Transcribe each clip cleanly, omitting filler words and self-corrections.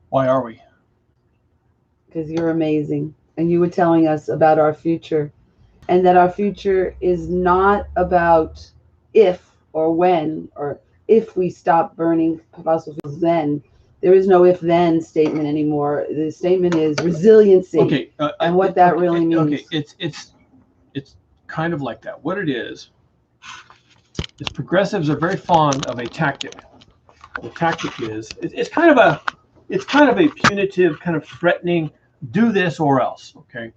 Why are we? Because you're amazing. And you were telling us about our future, and that our future is not about if or when or if we stop burning fossil fuels then. There is no if then statement anymore. The statement is resiliency Okay, and what that really okay. means. It's kind of like that. What it is progressives are very fond of a tactic. The tactic is it's kind of a punitive, kind of threatening, do this or else. Okay,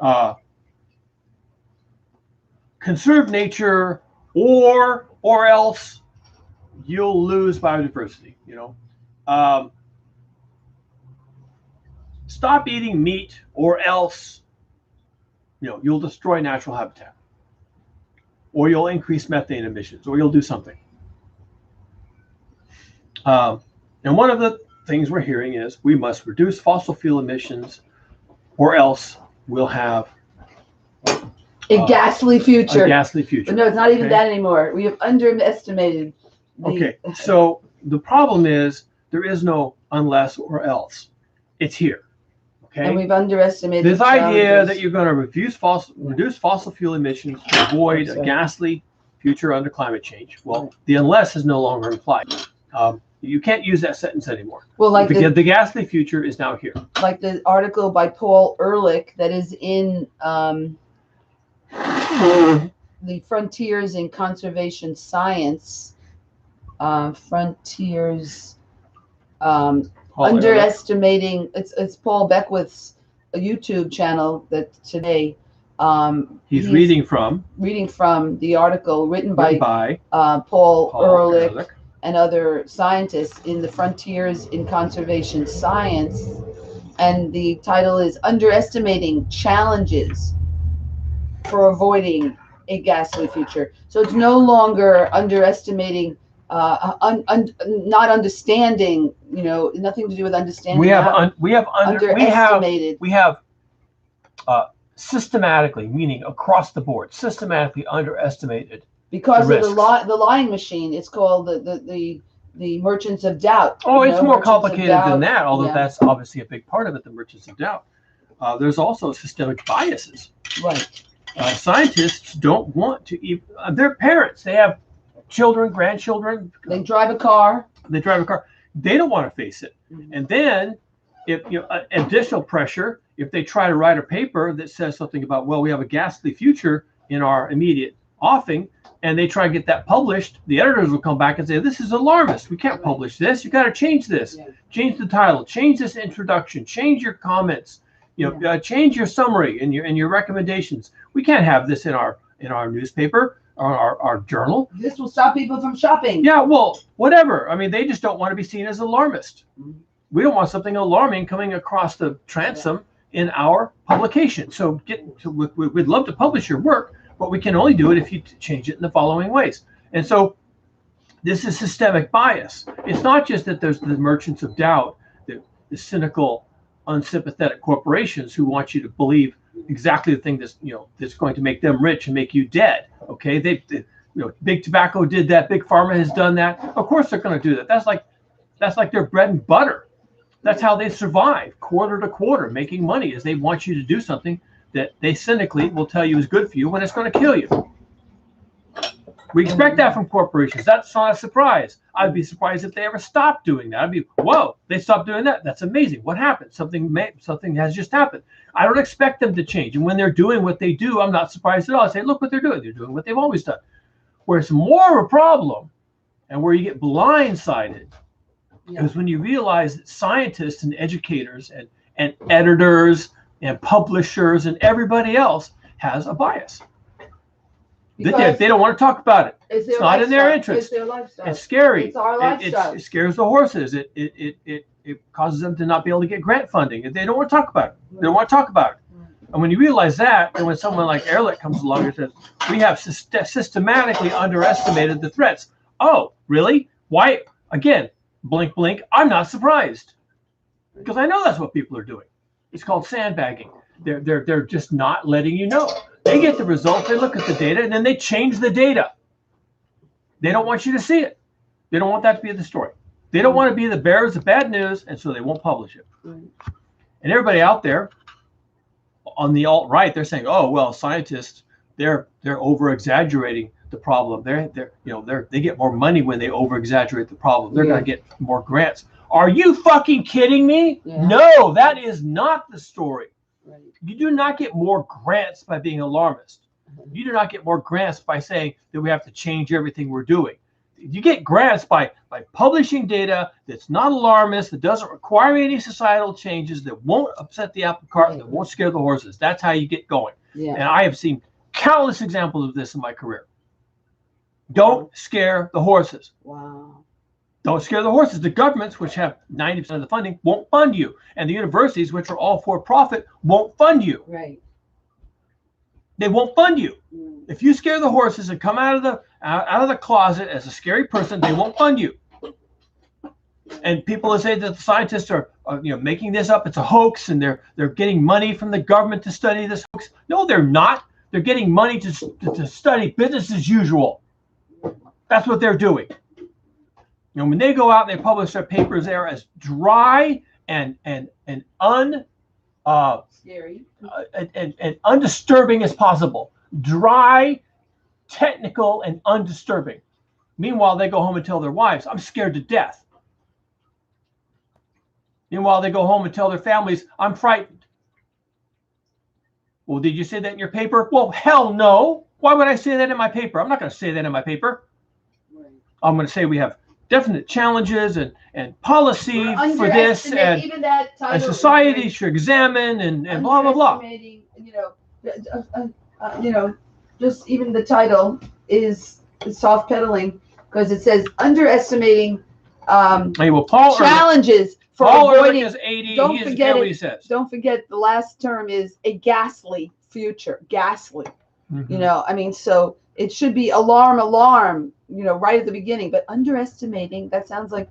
uh, conserve nature or else you'll lose biodiversity. Um, stop eating meat or else you'll destroy natural habitat, or you'll increase methane emissions, or you'll do something. Um, and one of the things we're hearing is we must reduce fossil fuel emissions, or else we'll have A ghastly future. a ghastly future. But no, it's not even that anymore. We have underestimated. Okay, so the problem is there is no unless or else. It's here. Okay, and we've underestimated this idea that you're going to reduce fossil fuel emissions to avoid a ghastly future under climate change. Well, the unless is no longer implied. You can't use that sentence anymore. Well, like the ghastly future is now here. Like the article by Paul Ehrlich that is in the Frontiers in Conservation Science. Frontiers. Underestimating. It's Paul Beckwith's YouTube channel that today. He's reading from the article written by Paul Ehrlich and other scientists in the Frontiers in Conservation Science, and the title is Underestimating Challenges for Avoiding a Ghastly Future. So it's no longer underestimating, not understanding, nothing to do with understanding. We have systematically, meaning across the board, systematically underestimated. Because of the lying machine, it's called the Merchants of Doubt. Oh, it's more complicated than that, although that's obviously a big part of it, the Merchants of Doubt. There's also systemic biases. Right. Scientists don't want to even, they're parents. They have children, grandchildren. They drive a car. They don't want to face it. Mm-hmm. And then if additional pressure, if they try to write a paper that says something about, well, we have a ghastly future in our immediate offing, and they try to get that published, the editors will come back and say, this is alarmist. We can't publish this. You got to change this. Yeah. Change the title. Change this introduction. Change your comments. Change your summary and your recommendations. We can't have this in our newspaper or our journal. This will stop people from shopping. Yeah, well, whatever. I mean, they just don't want to be seen as alarmist. Mm-hmm. We don't want something alarming coming across the transom in our publication. So we'd love to publish your work, but we can only do it if you change it in the following ways. And so this is systemic bias. It's not just that there's the Merchants of Doubt, the cynical, unsympathetic corporations who want you to believe exactly the thing that's going to make them rich and make you dead. Okay, they Big Tobacco did that. Big Pharma has done that. Of course they're going to do that. That's like their bread and butter. That's how they survive, quarter to quarter, making money, is they want you to do something that they cynically will tell you is good for you when it's going to kill you. We expect that from corporations. That's not a surprise. I'd be surprised if they ever stopped doing that. I'd be, whoa, they stopped doing that. That's amazing. What happened? Something has just happened. I don't expect them to change. And when they're doing what they do, I'm not surprised at all. I say, look what they're doing. They're doing what they've always done. Where it's more of a problem and where you get blindsided is when you realize that scientists and educators and editors and publishers and everybody else has a bias. They don't want to talk about it. It's not in their interest. It's their lifestyle. It's scary. It's our lifestyle. It scares the horses. It causes them to not be able to get grant funding. They don't want to talk about it. They don't want to talk about it. And when you realize that, and when someone like Ehrlich comes along and says, we have systematically underestimated the threats. Oh, really? Why? Again, blink, blink. I'm not surprised. Because I know that's what people are doing. It's called sandbagging. They're just not letting you know. They get the results, they look at the data, and then they change the data. They don't want you to see it. They don't want that to be the story. They don't want to be the bearers of bad news, and so they won't publish it. Right. And everybody out there on the alt-right, they're saying, "Oh, well, scientists, they're over-exaggerating the problem. They get more money when they over-exaggerate the problem. They're going to get more grants." Are you fucking kidding me? Yeah. No, that is not the story. Right. You do not get more grants by being alarmist. You do not get more grants by saying that we have to change everything we're doing. You get grants by publishing data that's not alarmist, that doesn't require any societal changes, that won't upset the apple cart, that won't scare the horses. That's how you get going. Yeah. And I have seen countless examples of this in my career. Don't scare the horses. Wow. Don't scare the horses. The governments, which have 90% of the funding, won't fund you. And the universities, which are all for profit, won't fund you. Right. They won't fund you. If you scare the horses and come out of the closet as a scary person, they won't fund you. And people that say that the scientists are making this up, it's a hoax, and they're getting money from the government to study this hoax. No, they're not. They're getting money to study business as usual. That's what they're doing. When they go out and they publish their papers, they are as dry and scary and undisturbing as possible. Dry, technical, and undisturbing. Meanwhile, they go home and tell their wives, "I'm scared to death." Meanwhile, they go home and tell their families, "I'm frightened." Well, did you say that in your paper? Well, hell no. Why would I say that in my paper? I'm not going to say that in my paper. Right. I'm going to say we have definite challenges and policy for this, and even that title, and society should examine and blah blah blah. Just even the title is soft pedaling, because it says underestimating challenges for Paul avoiding. Ehrlich is 80. Don't forget what it. He says. Don't forget the last term is a ghastly future. Ghastly. Mm-hmm. So it should be alarm, right at the beginning. But underestimating, that sounds like,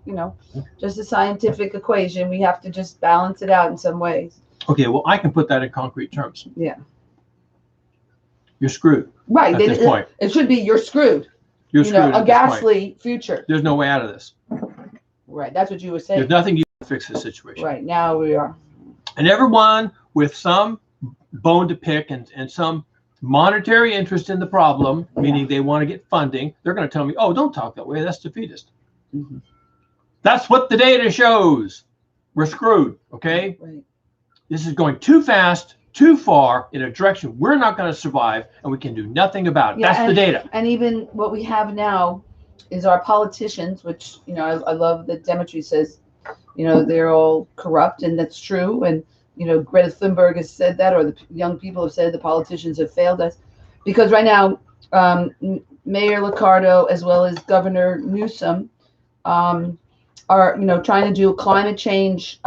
just a scientific equation. We have to just balance it out in some ways. Okay, well, I can put that in concrete terms. Yeah. You're screwed. Right. At this point. It should be you're screwed. You're screwed. A ghastly future. There's no way out of this. Right. That's what you were saying. There's nothing you can fix this situation. Right. Now we are. And everyone with some bone to pick and some monetary interest in the problem, meaning they want to get funding, they're going to tell me, "Oh, don't talk that way. That's defeatist." Mm-hmm. That's what the data shows. We're screwed. Okay. Right. This is going too fast, too far in a direction we're not going to survive, and we can do nothing about it. That's the data. And even what we have now is our politicians, which, I love that Demetri says, they're all corrupt, and that's true. And, Greta Thunberg has said that, or the young people have said the politicians have failed us. Because right now, Mayor Liccardo, as well as Governor Newsom, are, trying to do climate change,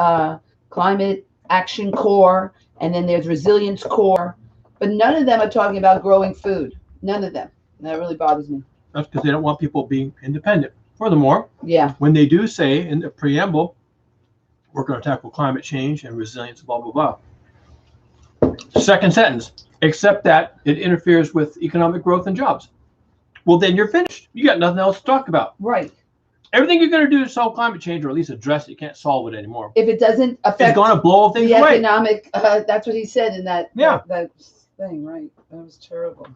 climate action core, and then there's resilience core, but none of them are talking about growing food. None of them. And that really bothers me. That's because they don't want people being independent. Furthermore, when they do say in the preamble, we're going to tackle climate change and resilience, blah, blah, blah. Second sentence, except that it interferes with economic growth and jobs. Well, then you're finished. You got nothing else to talk about. Right. Everything you're going to do to solve climate change, or at least address it, you can't solve it anymore. If it doesn't affect it's going to blow things the away. Economic, that's what he said in that thing, right? That was terrible.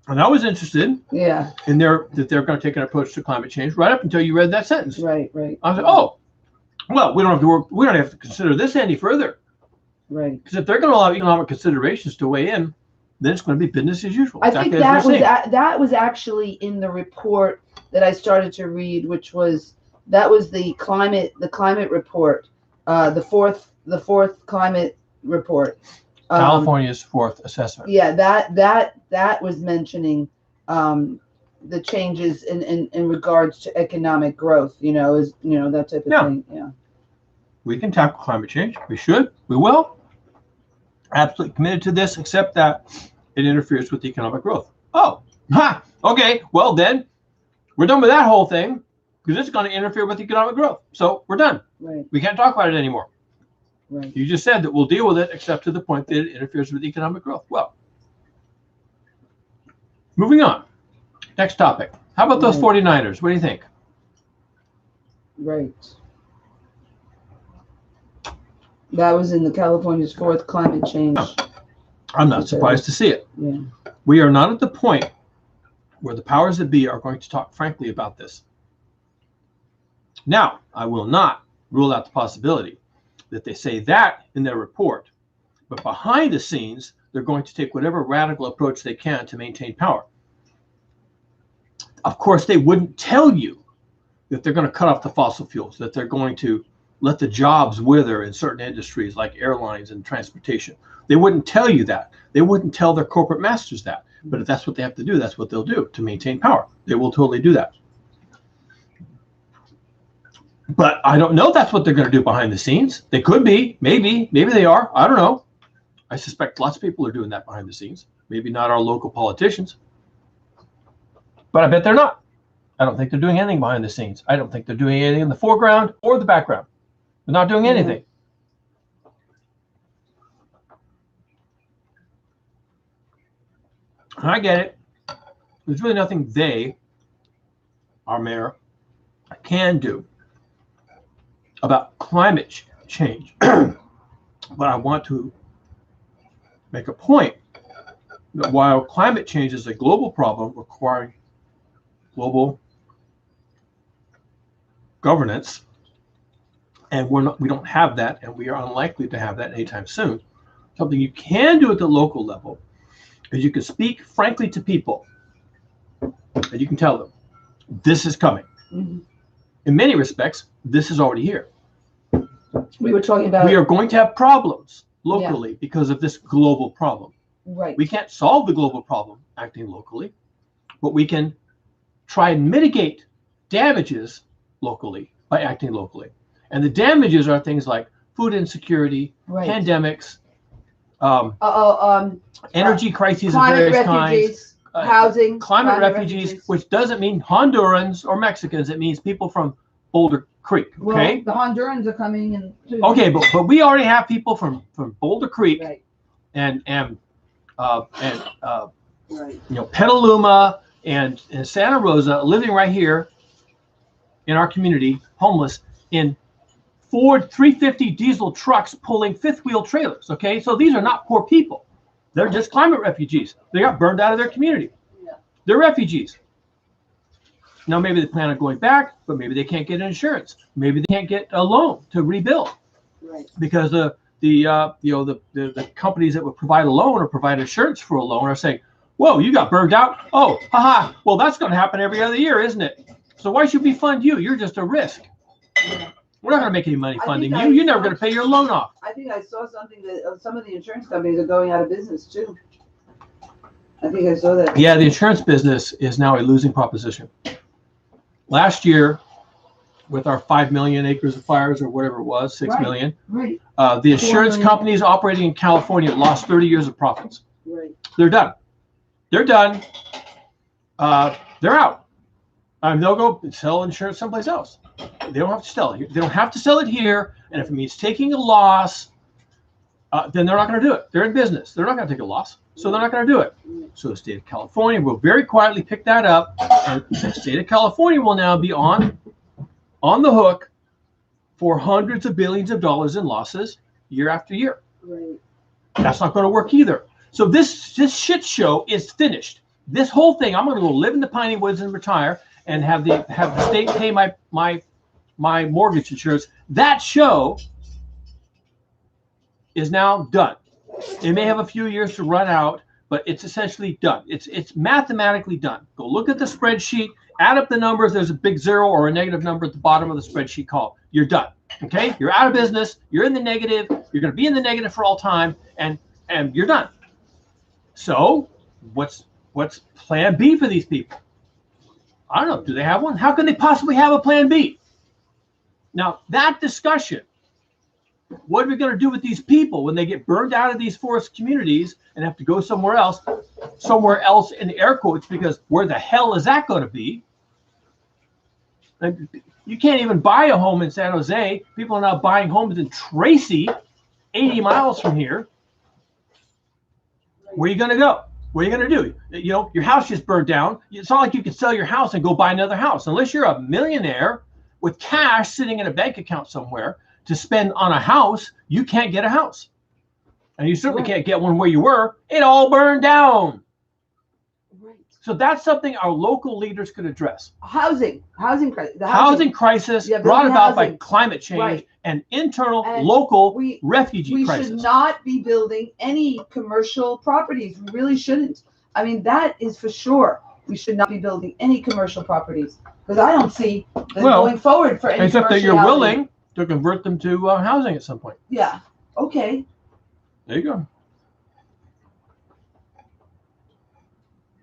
And I was interested in that they're going to take an approach to climate change right up until you read that sentence. Right. I was like, oh, well, we don't have to consider this any further. Right. Because if they're going to allow economic considerations to weigh in, then it's going to be business as usual. I think that was actually in the report that I started to read, which was the climate report, the fourth climate report. California's fourth assessment. Yeah, that was mentioning the changes in regards to economic growth. That type of thing. Yeah. We can tackle climate change. We should. We will. Absolutely committed to this, except that it interferes with economic growth. Oh, okay. Well, then we're done with that whole thing because it's going to interfere with economic growth. So we're done. Right. We can't talk about it anymore. Right. You just said that we'll deal with it, except to the point that it interferes with economic growth. Well, moving on. Next topic. How about those 49ers? What do you think? Right. That was in the California's fourth climate change. I'm not surprised to see it. Yeah. We are not at the point where the powers that be are going to talk frankly about this. Now, I will not rule out the possibility that they say that in their report, but behind the scenes, they're going to take whatever radical approach they can to maintain power. Of course, they wouldn't tell you that they're going to cut off the fossil fuels, that they're going to let the jobs wither in certain industries like airlines and transportation. They wouldn't tell you that. They wouldn't tell their corporate masters that. But if that's what they have to do, that's what they'll do to maintain power. They will totally do that. But I don't know if that's what they're going to do behind the scenes. They could be, maybe they are. I don't know. I suspect lots of people are doing that behind the scenes. Maybe not our local politicians. But I bet they're not. I don't think they're doing anything behind the scenes. I don't think they're doing anything in the foreground or the background. They're not doing anything. And I get it. There's really nothing they, our mayor, can do about climate change. But I want to make a point that while climate change is a global problem requiring global governance, and we don't have that, and we are unlikely to have that anytime soon. Something you can do at the local level is you can speak frankly to people, and you can tell them, this is coming. Mm-hmm. In many respects, this is already here. We were talking about... We are going to have problems locally because of this global problem. Right. We can't solve the global problem acting locally, but we can try and mitigate damages locally by acting locally. And the damages are things like food insecurity, pandemics, energy crises of various kinds, housing, climate refugees, which doesn't mean Hondurans or Mexicans. It means people from Boulder Creek. Okay, well, the Hondurans are coming in too. Okay, but we already have people from Boulder Creek, and Petaluma and Santa Rosa living right here in our community, homeless in Ford 350 diesel trucks pulling fifth wheel trailers. Okay, so these are not poor people. They're just climate refugees. They got burned out of their community. Yeah. They're refugees. Now maybe they plan on going back, but maybe they can't get insurance. Maybe they can't get a loan to rebuild, because the companies that would provide a loan or provide insurance for a loan are saying, "Whoa, you got burned out? Oh, haha. Well, that's going to happen every other year, isn't it? So why should we fund you? You're just a risk. We're not going to make any money funding you. You're never going to pay your loan off." I think I saw something that some of the insurance companies are going out of business too. I think I saw that. Yeah, the insurance business is now a losing proposition. Last year, with our 5 million acres of fires, or whatever it was, 6 million, the insurance companies operating in California lost 30 years of profits. They're done. They're done. They're out. They'll go sell insurance someplace else. They don't have to sell it here. They don't have to sell it here. And if it means taking a loss, then they're not going to do it. They're in business. They're not going to take a loss. So they're not going to do it. So the state of California will very quietly pick that up. And the state of California will now be on the hook for hundreds of billions of dollars in losses year after year. That's not going to work either. So this shit show is finished. This whole thing, I'm going to go live in the Piney Woods and retire and have the state pay my mortgage insurance. That show is now done. It may have a few years to run out, but it's essentially done. It's mathematically done. Go look at the spreadsheet, add up the numbers. There's a big zero or a negative number at the bottom of the spreadsheet column. You're done. Okay? You're out of business. You're in the negative. You're going to be in the negative for all time, and you're done. So what's plan B for these people? I don't know. Do they have one? How can they possibly have a plan B? Now, that discussion, what are we going to do with these people when they get burned out of these forest communities and have to go somewhere else in air quotes, because where the hell is that going to be? You can't even buy a home in San Jose. People are now buying homes in Tracy, 80 miles from here. Where are you going to go? What are you going to do? You know, your house just burned down. It's not like you can sell your house and go buy another house. Unless you're a millionaire with cash sitting in a bank account somewhere to spend on a house, you can't get a house. And you certainly can't get one where you were. It all burned down. Right. So that's something our local leaders could address. Housing crisis. The housing crisis brought about by climate change and internal local refugee crisis. We should not be building any commercial properties. We really shouldn't. I mean, that is for sure. We should not be building any commercial properties because I don't see going forward for any except that you're willing to convert them to housing at some point. Yeah. Okay. There you go.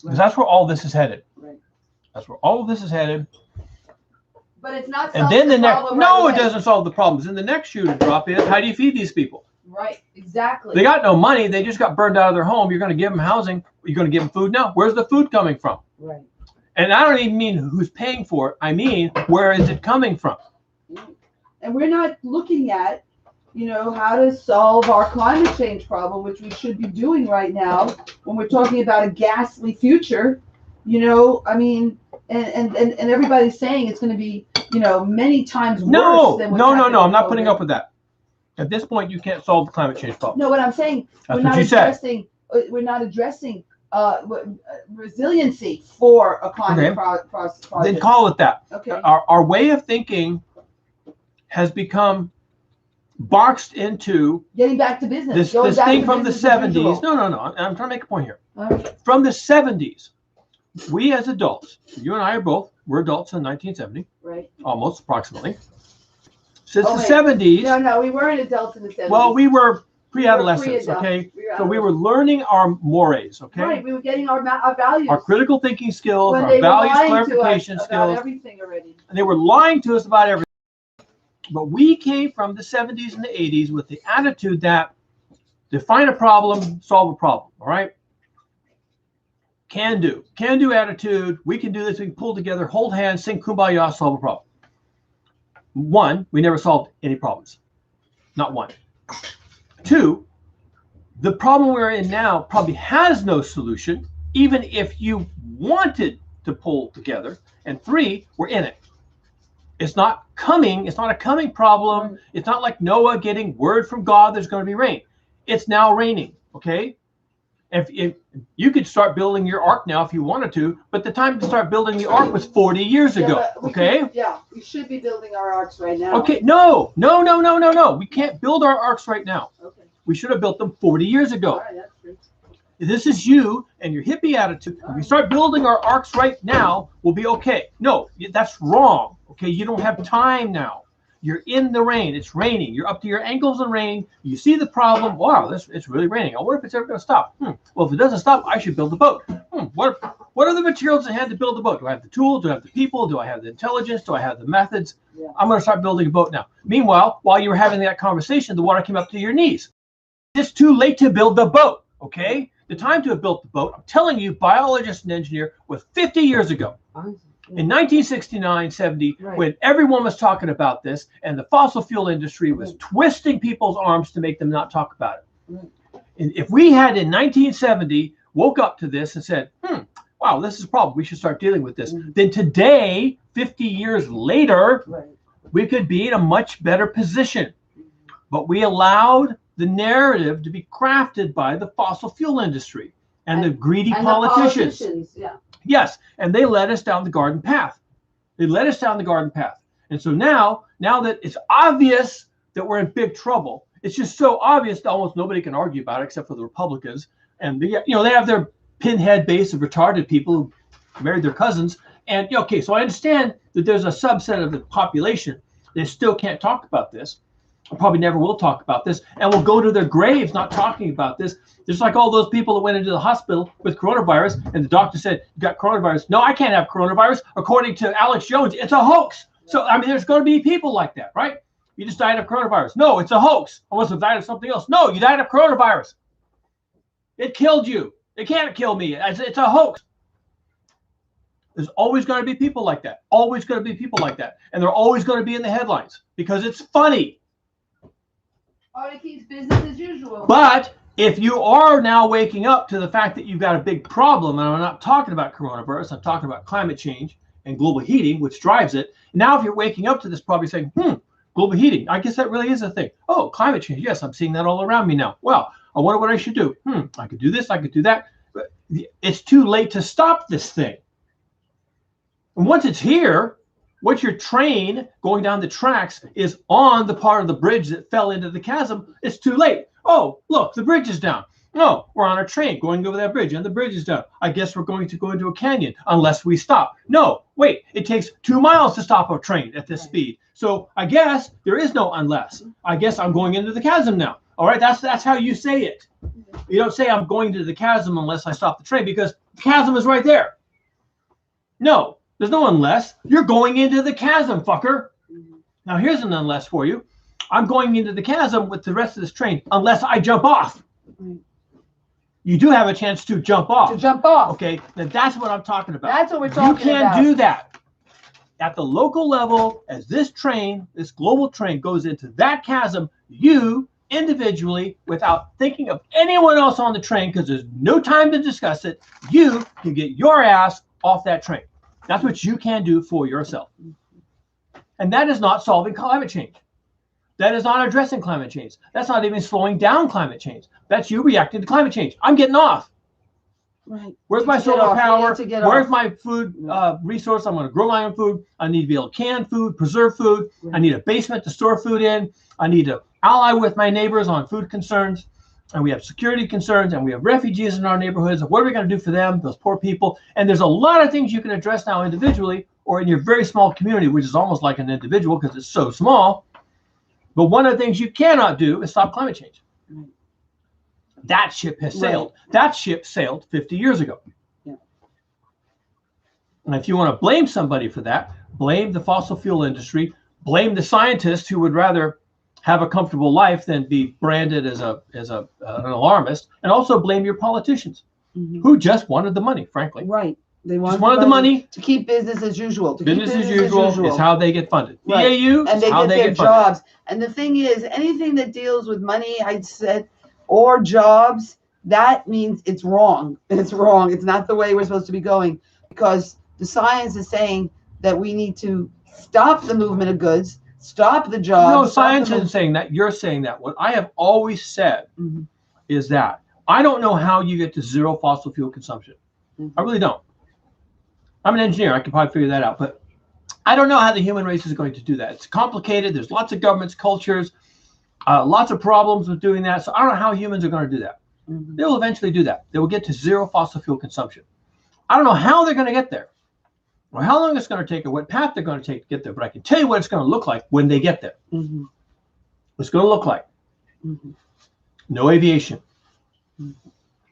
Because that's where all this is headed. Right. That's where all of this is headed. But it's not. And then the next, no, it doesn't solve the problems. And the next shoe to drop is, how do you feed these people? Right. Exactly. They got no money. They just got burned out of their home. You're going to give them housing. You're going to give them food now. Where's the food coming from? Right. And I don't even mean who's paying for it. I mean, where is it coming from? And we're not looking at, how to solve our climate change problem, which we should be doing right now when we're talking about a ghastly future. I mean, and everybody's saying it's going to be, many times worse than what's happening. No. I'm not putting up with that. At this point, you can't solve the climate change problem. No, what I'm saying, we're not addressing resiliency for a climate project. Then call it that. Okay. Our way of thinking has become boxed into getting back to business. This thing from the 70s. No. I'm trying to make a point here. Okay. From the 70s, we as adults, you and I we're adults in 1970. Right. Almost, approximately. Since the 70s. No, we weren't adults in the 70s. Well, we were pre-adolescents, okay? So we were learning our mores, okay? Right, we were getting our values. Our critical thinking skills, when our values clarification skills. About everything already. And they were lying to us about everything. But we came from the 70s and the 80s with the attitude that define a problem, solve a problem, all right? Can do attitude. We can do this. We can pull together, hold hands, sing kumbaya, solve a problem. One, we never solved any problems. Not one. Two, the problem we're in now probably has no solution, even if you wanted to pull together. And three, we're in it. It's not coming. It's not a coming problem. It's not like Noah getting word from God there's going to be rain. It's now raining, okay? If you could start building your ark now if you wanted to, but the time to start building the ark was 40 years ago, okay? We should be building our arks right now. Okay, no. We can't build our arks right now. Okay. We should have built them 40 years ago. All right, that's true. This is you and your hippie attitude. If we start building our arks right now, we'll be okay. No, that's wrong, okay? You don't have time now. You're in the rain. It's raining. You're up to your ankles in rain. You see the problem. Wow, it's really raining. I wonder if it's ever going to stop. Well, if it doesn't stop, I should build a boat. What are the materials I had to build a boat? Do I have the tools? Do I have the people? Do I have the intelligence? Do I have the methods? Yeah. I'm going to start building a boat now. Meanwhile, while you were having that conversation, the water came up to your knees. It's too late to build the boat, okay? The time to have built the boat, I'm telling you, biologist and engineer, was 50 years ago. In 1969, 70, when everyone was talking about this and the fossil fuel industry was twisting people's arms to make them not talk about it. And if we had in 1970 woke up to this and said, wow, this is a problem, we should start dealing with this, then today, 50 years later, we could be in a much better position. But we allowed the narrative to be crafted by the fossil fuel industry and the greedy politicians. Yes, and they led us down the garden path. And so now that it's obvious that we're in big trouble, it's just so obvious that almost nobody can argue about it except for the Republicans. And they have their pinhead base of retarded people who married their cousins. And okay, so I understand that there's a subset of the population that still can't talk about this. I probably never will talk about this, and will go to their graves not talking about this. Just like all those people that went into the hospital with coronavirus, and the doctor said, you got coronavirus. No, I can't have coronavirus. According to Alex Jones, it's a hoax. So, I mean, there's going to be people like that, right? You just died of coronavirus. No, it's a hoax. I must have died of something else. No, you died of coronavirus. It killed you. It can't kill me. It's a hoax. There's always going to be people like that. Always going to be people like that. And they're always going to be in the headlines because it's funny. Or it keeps business as usual. But if you are now waking up to the fact that you've got a big problem, and I'm not talking about coronavirus, I'm talking about climate change, and global heating, which drives it. Now, if you're waking up to this, probably saying, global heating, I guess that really is a thing. Oh, climate change. Yes, I'm seeing that all around me now. Well, I wonder what I should do. I could do this, I could do that. But it's too late to stop this thing. And once it's here, once your train going down the tracks is on the part of the bridge that fell into the chasm, it's too late. Oh, look, the bridge is down. No, we're on a train going over that bridge and the bridge is down. I guess we're going to go into a canyon unless we stop. No, wait, it takes 2 miles to stop a train at this speed. So I guess there is no unless. I guess I'm going into the chasm now. All right, that's how you say it. You don't say I'm going to the chasm unless I stop the train, because the chasm is right there. No, there's no unless. You're going into the chasm, fucker. Now here's an unless for you. I'm going into the chasm with the rest of this train unless I jump off. You do have a chance to jump off. Okay, now that's what I'm talking about. That's what we're talking about. You can't do that. At the local level, as this train, this global train goes into that chasm, you individually, without thinking of anyone else on the train, because there's no time to discuss it, you can get your ass off that train. That's what you can do for yourself. And that is not solving climate change. That is not addressing climate change. That's not even slowing down climate change. That's you reacting to climate change. I'm getting off. Right. Where's my solar power? Where's my food resource? I'm going to grow my own food. I need to be able to can food, preserve food. I need a basement to store food in. I need to ally with my neighbors on food concerns. And we have security concerns, and we have refugees in our neighborhoods. And what are we going to do for them, those poor people? And there's a lot of things you can address now individually or in your very small community, which is almost like an individual because it's so small. But one of the things you cannot do is stop climate change. That ship has sailed. That ship sailed 50 years ago. And if you want to blame somebody for that, blame the fossil fuel industry, blame the scientists who would rather have a comfortable life than be branded as an alarmist, and also blame your politicians who just wanted the money, frankly. Right. They just wanted the money to keep business as usual. Business as usual is how they get funded. Right. BAU and is how they get jobs. And the thing is, anything that deals with money, I said, or jobs, that means it's wrong. It's wrong. It's not the way we're supposed to be going, because the science is saying that we need to stop the movement of goods, stop the jobs. No, science isn't saying that. You're saying that. What I have always said is that I don't know how you get to zero fossil fuel consumption. I really don't. I'm an engineer. I can probably figure that out. But I don't know how the human race is going to do that. It's complicated. There's lots of governments, cultures, lots of problems with doing that. So I don't know how humans are going to do that. They will eventually do that. They will get to zero fossil fuel consumption. I don't know how they're going to get there, or how long it's going to take, or what path they're going to take to get there. But I can tell you what it's going to look like when they get there. It's going to look like no aviation,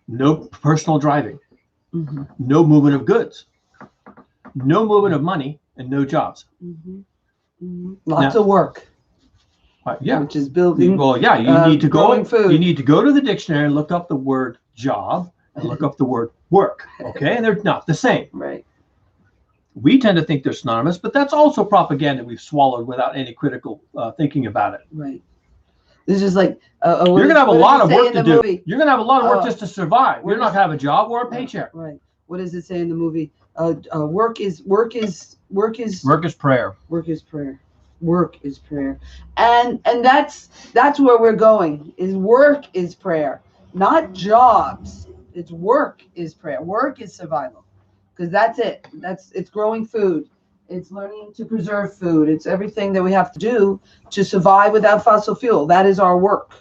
no personal driving, no movement of goods, no movement of money, and no jobs. Lots of work. Which is building. Well, you need to go. Food. You need to go to the dictionary and look up the word job and look up the word work. Okay, and they're not the same. Right. We tend to think they're synonymous, but that's also propaganda we've swallowed without any critical thinking about it. Right. This is like you're going to have a lot of work to do. You're going to have a lot of work just to survive. You're not going to have a job or a paycheck. Right. What does it say in the movie? Work is prayer. Work is prayer. Work is prayer. And that's where we're going. Is work is prayer, not jobs. It's work is prayer. Work is survival, because that's it. It's growing food. It's learning to preserve food. It's everything that we have to do to survive without fossil fuel. That is our work.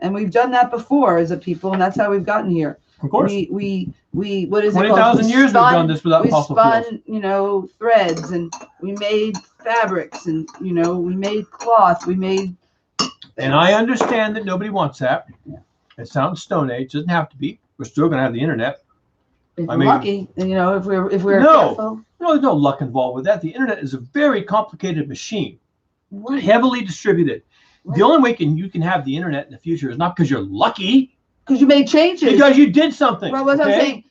And we've done that before as a people, and that's how we've gotten here. Of course. We what is it called? 20,000 years we've done this without fossil fuels. We spun, threads, and we made fabrics, and we made cloth. We made things. And I understand that nobody wants that. Yeah. It sounds Stone Age. It doesn't have to be. We're still going to have the internet. If we're lucky, and if we're careful. No, there's no luck involved with that. The internet is a very complicated machine, heavily distributed. Right. The only way you can have the internet in the future is not because you're lucky. Because you made changes. Because you did something. Right, what I'm saying,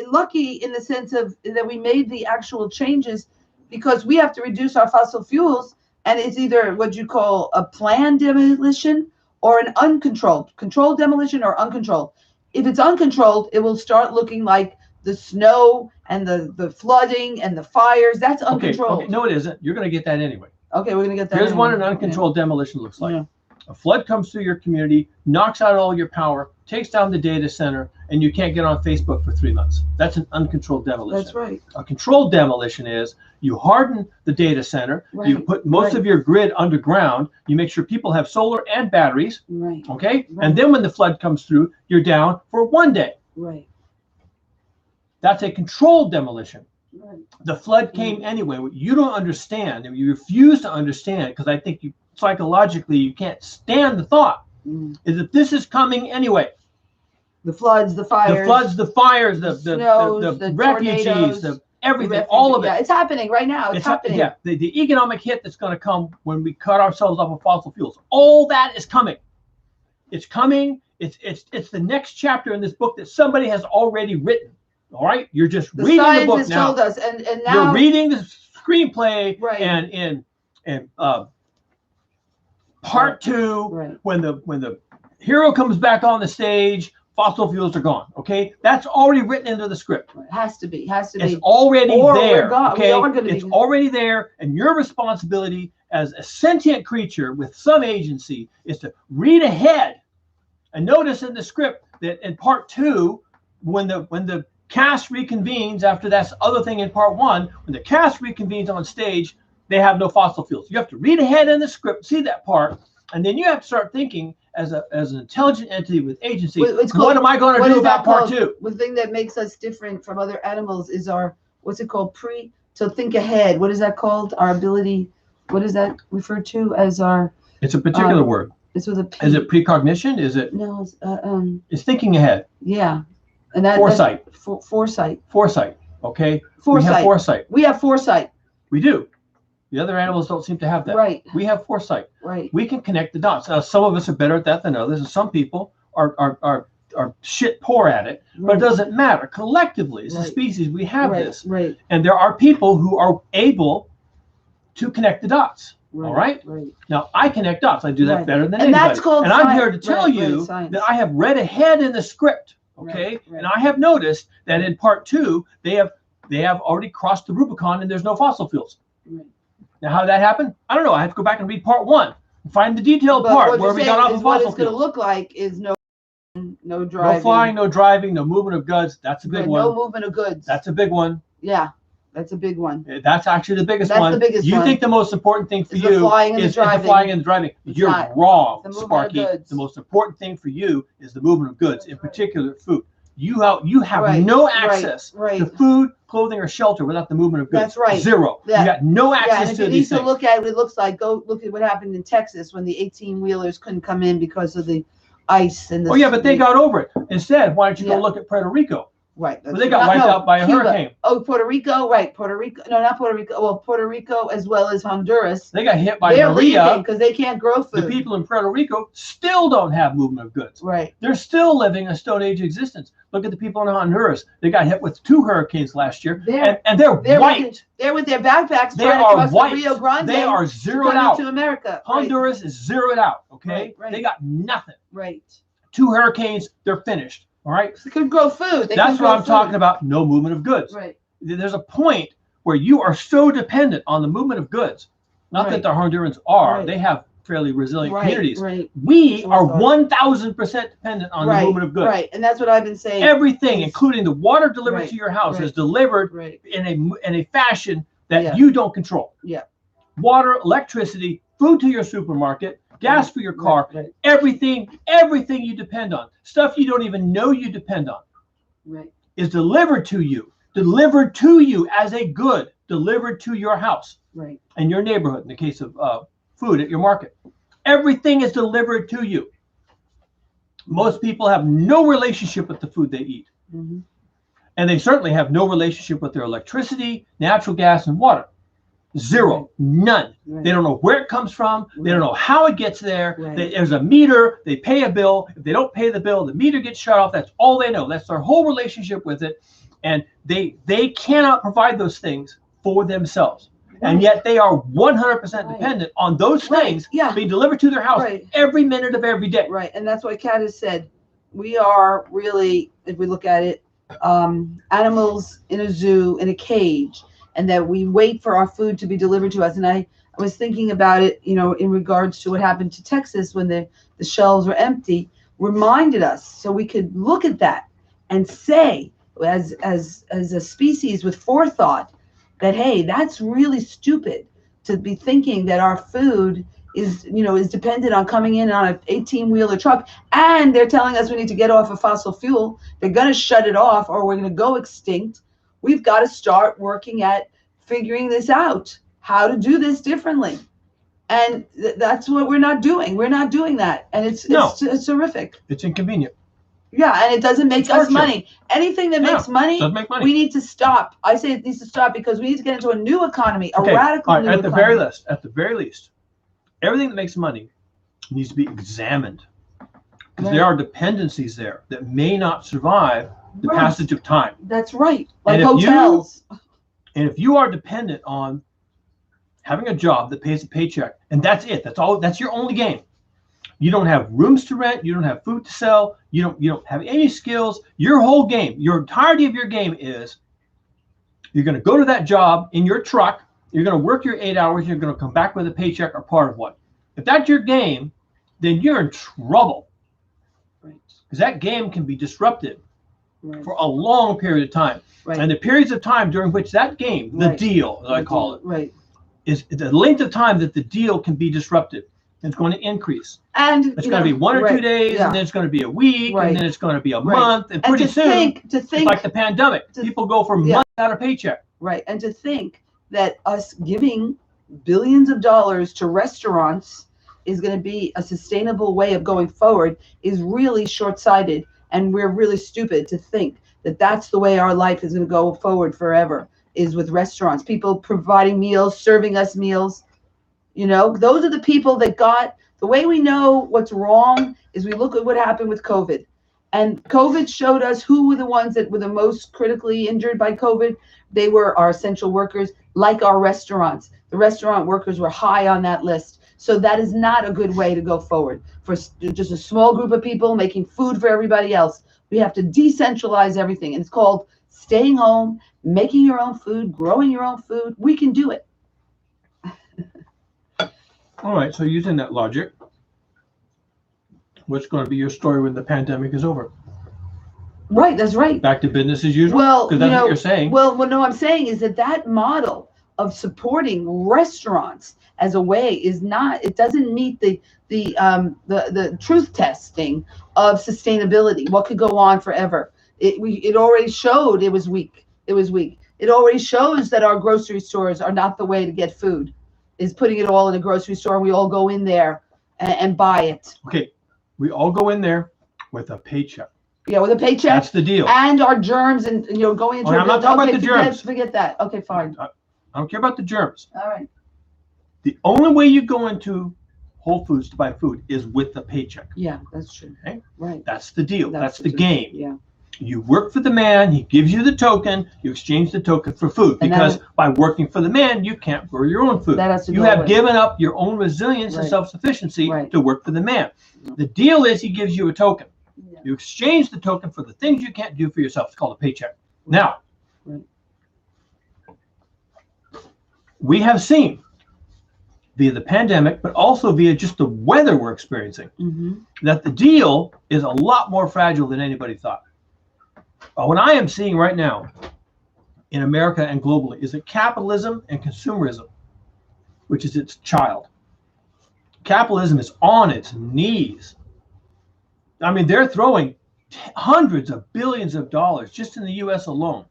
lucky in the sense of that we made the actual changes, because we have to reduce our fossil fuels, and it's either what you call a planned demolition or an controlled demolition or uncontrolled. If it's uncontrolled, it will start looking like the snow and the flooding and the fires. That's uncontrolled. Okay. No, it isn't. You're going to get that anyway. Okay, we're going to get that. Here's what an uncontrolled demolition looks like. Yeah. A flood comes through your community, knocks out all your power, takes down the data center, and you can't get on Facebook for 3 months. That's an uncontrolled demolition. That's right. A controlled demolition is you harden the data center, you put most of your grid underground, you make sure people have solar and batteries, okay? Right. And then when the flood comes through, you're down for 1 day. Right. That's a controlled demolition. Right. The flood came anyway. What you don't understand, and you refuse to understand, because I think you psychologically you can't stand the thought, is that this is coming anyway. The floods, the fires, the snows, the refugees, the everything, all of it. Yeah, it's happening right now. It's happening. Yeah, the economic hit that's going to come when we cut ourselves off of fossil fuels. All that is coming. It's coming. It's the next chapter in this book that somebody has already written. All right, you're just reading the book now. Told us, and now you're reading the screenplay, right. and part 2, right. when the hero comes back on the stage, fossil fuels are gone. Okay, that's already written into the script. It has to be. It's already there. Okay, it's already there, and your responsibility as a sentient creature with some agency is to read ahead and notice in the script that in part 2, when the cast reconvenes after that other thing in part 1, when the cast reconvenes on stage, they have no fossil fuels. You have to read ahead in the script, see that part, and then you have to start thinking as an intelligent entity with agency, what am I going to do about part 2? The thing that makes us different from other animals is our, what's it called? To think ahead. What is that called? Our ability, what is that referred to as our? It's a particular word. It's with a P. Is it precognition? Is it? No, it's thinking ahead. Yeah. And that foresight. Foresight. Okay. Foresight. We have foresight. We have foresight. We do. The other animals don't seem to have that. Right. We have foresight. Right. We can connect the dots. Some of us are better at that than others, and some people are shit poor at it. Right. But it doesn't matter. Collectively, as a species, we have this. Right. And there are people who are able to connect the dots. Right. All right. Right. Now I connect dots. I do that better than and anybody. That's called and science. I'm here to tell you that I have read ahead in the script. Okay. Right. And I have noticed that in part 2, they have already crossed the Rubicon and there's no fossil fuels. Right. Now, how did that happen? I don't know. I have to go back and read part 1 and find the detailed part where we got off of fossil fuels. What it's going to look like is no driving. No flying, no driving, no movement of goods. That's a big one. No movement of goods. That's a big one. Yeah, that's a big one. That's actually the biggest one. That's the biggest one. You think the most important thing for you is the flying and the driving. You're wrong, Sparky. The most important thing for you is the movement of goods, in particular food. You have no access to food, clothing, or shelter without the movement of goods. That's right. Zero. You got no access and to if these you need things. to look at what it looks like, go look at what happened in Texas when the 18-wheelers couldn't come in because of the ice and the. Oh yeah, but they got over it. Instead, why don't you go look at Puerto Rico? Right. Well, they got wiped out by a hurricane. Oh, Puerto Rico, right. Puerto Rico. No, not Puerto Rico. Well, Puerto Rico as well as Honduras. They got hit by Maria because they can't grow food. The people in Puerto Rico still don't have movement of goods. Right. They're still living a Stone Age existence. Look at the people in Honduras. They got hit with 2 hurricanes last year, and they're white. They're with their backpacks. They are white. The Rio Grande. They are zeroed out. To America. Honduras is zeroed out. Okay. Right. They got nothing. Right. 2 hurricanes. They're finished. All right. They could grow food. That's what I'm talking about. No movement of goods. Right. There's a point where you are so dependent on the movement of goods. Not that the Hondurans are. Right. They have fairly resilient communities. Right. We are 1,000% dependent on the movement of goods. Right. And that's what I've been saying. Everything, including the water delivered to your house, is delivered in a fashion that you don't control. Yeah. Water, electricity, food to your supermarket, gas for your car, everything you depend on, stuff you don't even know you depend on, is delivered to you as a good, delivered to your house and your neighborhood. In the case of food at your market, everything is delivered to you. Most people have no relationship with the food they eat, and they certainly have no relationship with their electricity, natural gas, and water. Zero, none. They don't know where it comes from. They don't know how it gets there. There's a meter. They pay a bill. If they don't pay the bill, the meter gets shut off. That's all they know. That's their whole relationship with it. And they cannot provide those things for themselves. And yet they are 100% dependent on those things being delivered to their house every minute of every day. Right. And that's what Kat has said. We are really, if we look at it, animals in a zoo in a cage, and that we wait for our food to be delivered to us. And I was thinking about it, in regards to what happened to Texas when the shelves were empty, reminded us so we could look at that and say, as a species with forethought, that hey, that's really stupid to be thinking that our food is dependent on coming in on an 18-wheeler truck, and they're telling us we need to get off of fossil fuel. They're going to shut it off or we're going to go extinct. We've got to start working at figuring this out, how to do this differently. And that's what we're not doing. We're not doing that. And it's horrific. It's inconvenient. Yeah, and it doesn't make us money. Anything that makes money, doesn't make money, we need to stop. I say it needs to stop because we need to get into a new economy, a radical new economy. At the very least, everything that makes money needs to be examined, because there are dependencies there that may not survive the passage of time. That's right, like hotels. And if you are dependent on having a job that pays a paycheck, and that's it, that's your only game. You don't have rooms to rent, you don't have food to sell, you don't have any skills. Your whole game, your entirety of your game is you're going to go to that job in your truck, you're going to work your 8 hours, you're going to come back with a paycheck or part of one. If that's your game, then you're in trouble. Right. Because that game can be disrupted for a long period of time. Right. And the periods of time during which that game, the deal, as I call it, is the length of time that the deal can be disrupted. It's going to increase. And it's going to be 1 or 2 days, and then it's going to be a week, and then it's going to be a month, and pretty soon, it's like the pandemic. People go for months without a paycheck. Right, and to think that us giving billions of dollars to restaurants is going to be a sustainable way of going forward is really short-sighted, and we're really stupid to think that that's the way our life is going to go forward forever, is with restaurants, people providing meals, serving us meals. Those are the people that got, the way we know what's wrong is we look at what happened with COVID. And COVID showed us who were the ones that were the most critically injured by COVID. They were our essential workers, like our restaurants. The restaurant workers were high on that list. So that is not a good way to go forward for just a small group of people making food for everybody else. We have to decentralize everything. And it's called staying home, making your own food, growing your own food. We can do it. All right, so using that logic, what's going to be your story when the pandemic is over? Right, that's right. Back to business as usual? Well, because that's what you're saying. Well, no, I'm saying is that model of supporting restaurants as a way is not, it doesn't meet the truth testing of sustainability. What could go on forever? It already showed it was weak. It was weak. It already shows that our grocery stores are not the way to get food. Is putting it all in a grocery store, and we all go in there and buy it. Okay, we all go in there with a paycheck. Yeah, with a paycheck. That's the deal. And our germs, and going into. I'm not talking about the germs. Forget that. Okay, fine. I don't care about the germs. All right. The only way you go into Whole Foods to buy food is with the paycheck. Yeah, that's true. Okay? Right. That's the deal. That's the game. Yeah. You work for the man, he gives you the token, you exchange the token for food, because by working for the man, you can't grow your own food. You have given up your own resilience and self-sufficiency to work for the man. The deal is he gives you a token. Yeah. You exchange the token for the things you can't do for yourself. It's called a paycheck. Now, we have seen via the pandemic, but also via just the weather we're experiencing, that the deal is a lot more fragile than anybody thought. What I am seeing right now in America and globally is that capitalism and consumerism, which is its child. Capitalism is on its knees. I mean, they're throwing hundreds of billions of dollars just in the US alone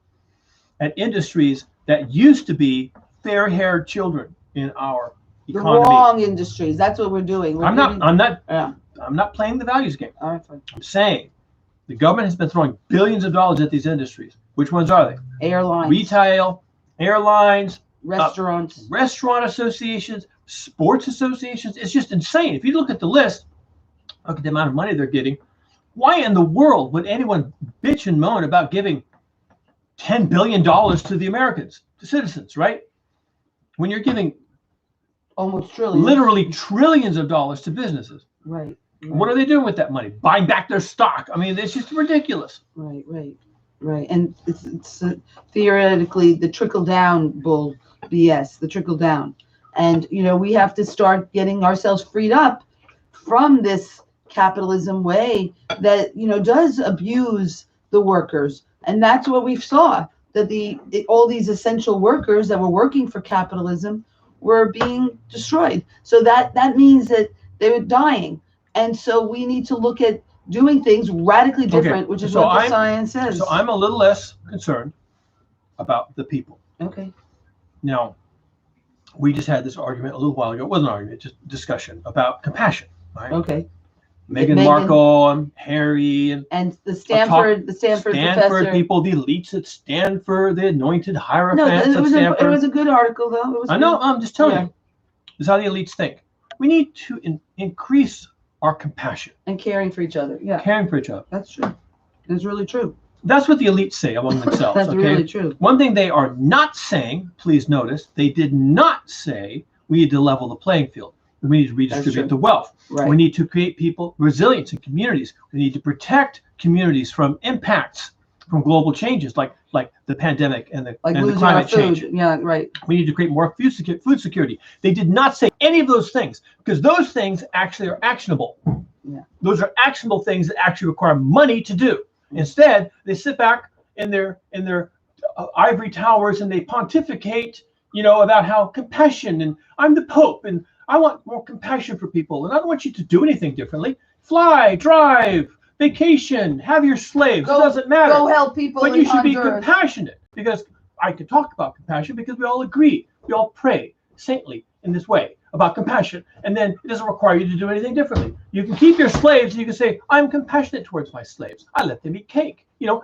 at industries that used to be fair-haired children in our economy. The wrong industries. That's what we're doing. I'm not playing the values game. All right, fine. I'm saying the government has been throwing billions of dollars at these industries. Which ones are they? Airlines. Retail, airlines, restaurants, restaurant associations, sports associations. It's just insane. If you look at the list, look at the amount of money they're getting. Why in the world would anyone bitch and moan about giving $10 billion to the Americans, to citizens, right? When you're giving almost trillions, literally trillions of dollars to businesses. Right. What are they doing with that money? Buying back their stock. I mean, it's just ridiculous. Right. Right, and it's theoretically the trickle down bull BS, the trickle down, and we have to start getting ourselves freed up from this capitalism way that does abuse the workers, and that's what we saw, that all these essential workers that were working for capitalism were being destroyed. So that means that they were dying, and so we need to look at doing things radically different, which is what the science says. So I'm a little less concerned about the people. Okay. Now, we just had this argument a little while ago. It wasn't an argument, just discussion about compassion. Right? Okay. Meghan Markle and Harry and the Stanford professor. people, the elites at Stanford, the anointed hierophants at Stanford. It was a good article, though. I know. I'm just telling you. This is how the elites think. We need to increase our compassion and caring for each other. Yeah, caring for each other. That's true. It's really true. That's what the elites say among themselves. That's really true. One thing they are not saying, please notice, they did not say we need to level the playing field. We need to redistribute the wealth. Right. We need to create people resilience in communities. We need to protect communities from impacts from global changes like the pandemic and the climate change. Yeah, right. We need to create more food security. They did not say any of those things because those things actually are actionable. Yeah. Those are actionable things that actually require money to do. Instead, they sit back in their ivory towers and they pontificate, about how compassion and I'm the Pope and I want more compassion for people and I don't want you to do anything differently. Fly, drive, vacation, have your slaves. It doesn't matter. Go help people. But you should be compassionate, because I could talk about compassion because we all agree. We all pray saintly in this way about compassion. And then it doesn't require you to do anything differently. You can keep your slaves and you can say, I'm compassionate towards my slaves. I let them eat cake. And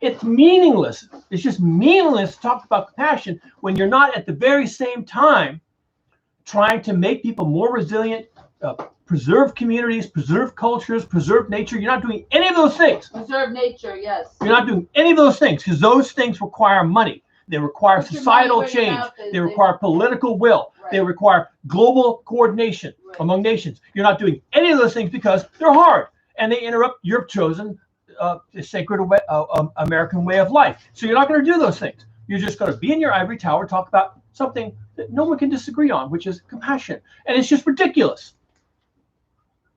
it's meaningless. It's just meaningless to talk about compassion when you're not at the very same time trying to make people more resilient, preserve communities, preserve cultures, preserve nature. You're not doing any of those things. Preserve nature, yes. You're not doing any of those things because those things require money. They require societal change. They require political will. Right. They require global coordination among nations. You're not doing any of those things because they're hard and they interrupt your chosen sacred American way of life. So you're not going to do those things. You're just going to be in your ivory tower, talk about something that no one can disagree on, which is compassion. And it's just ridiculous.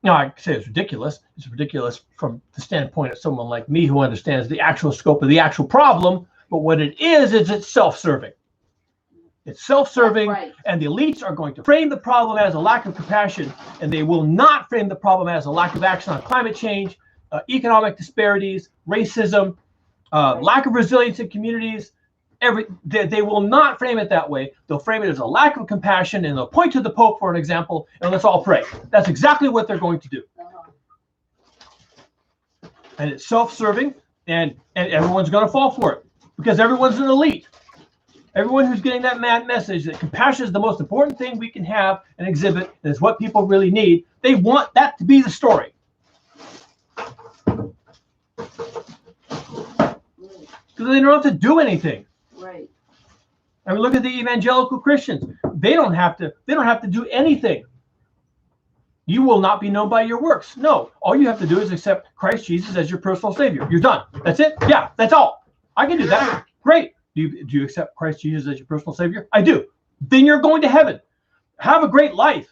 Now, I say it's ridiculous. It's ridiculous from the standpoint of someone like me who understands the actual scope of the actual problem. But what it is it's self-serving. It's self-serving, right. And the elites are going to frame the problem as a lack of compassion, and they will not frame the problem as a lack of action on climate change, economic disparities, racism, lack of resilience in communities. They will not frame it that way. They'll frame it as a lack of compassion, and they'll point to the Pope for an example, and let's all pray. That's exactly what they're going to do. And it's self-serving, and everyone's going to fall for it because everyone's an elite. Everyone who's getting that mad message that compassion is the most important thing we can have and exhibit, and it's what people really need, they want that to be the story. Because they don't have to do anything. Right. I mean, look at the evangelical Christians. They don't have to do anything. You will not be known by your works. No, all you have to do is accept Christ Jesus as your personal Savior. You're done. That's it. Yeah, that's all. I can do that. Great. Do you accept Christ Jesus as your personal Savior? I do. Then you're going to heaven. Have a great life.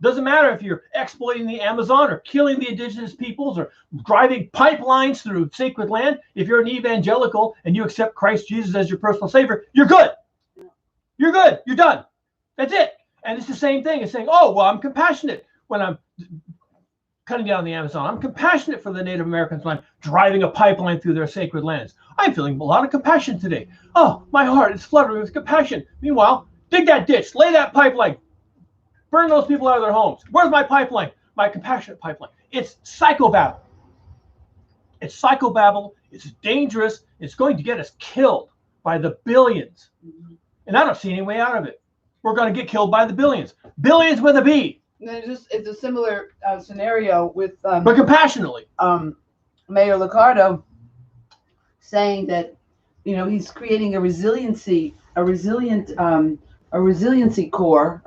Doesn't matter if you're exploiting the Amazon or killing the indigenous peoples or driving pipelines through sacred land. If you're an evangelical and you accept Christ Jesus as your personal Savior, you're good. You're good. You're done. That's it. And it's the same thing. It's saying, oh, well, I'm compassionate when I'm cutting down the Amazon. I'm compassionate for the Native Americans when I'm driving a pipeline through their sacred lands. I'm feeling a lot of compassion today. Oh, my heart is fluttering with compassion. Meanwhile, dig that ditch, lay that pipeline, burn those people out of their homes. Where's my pipeline? My compassionate pipeline. It's psychobabble. It's psychobabble. It's dangerous. It's going to get us killed by the billions. And I don't see any way out of it. We're going to get killed by the billions. Billions with a B. It's a similar scenario with but compassionately. Mayor Liccardo saying that he's creating a resilient core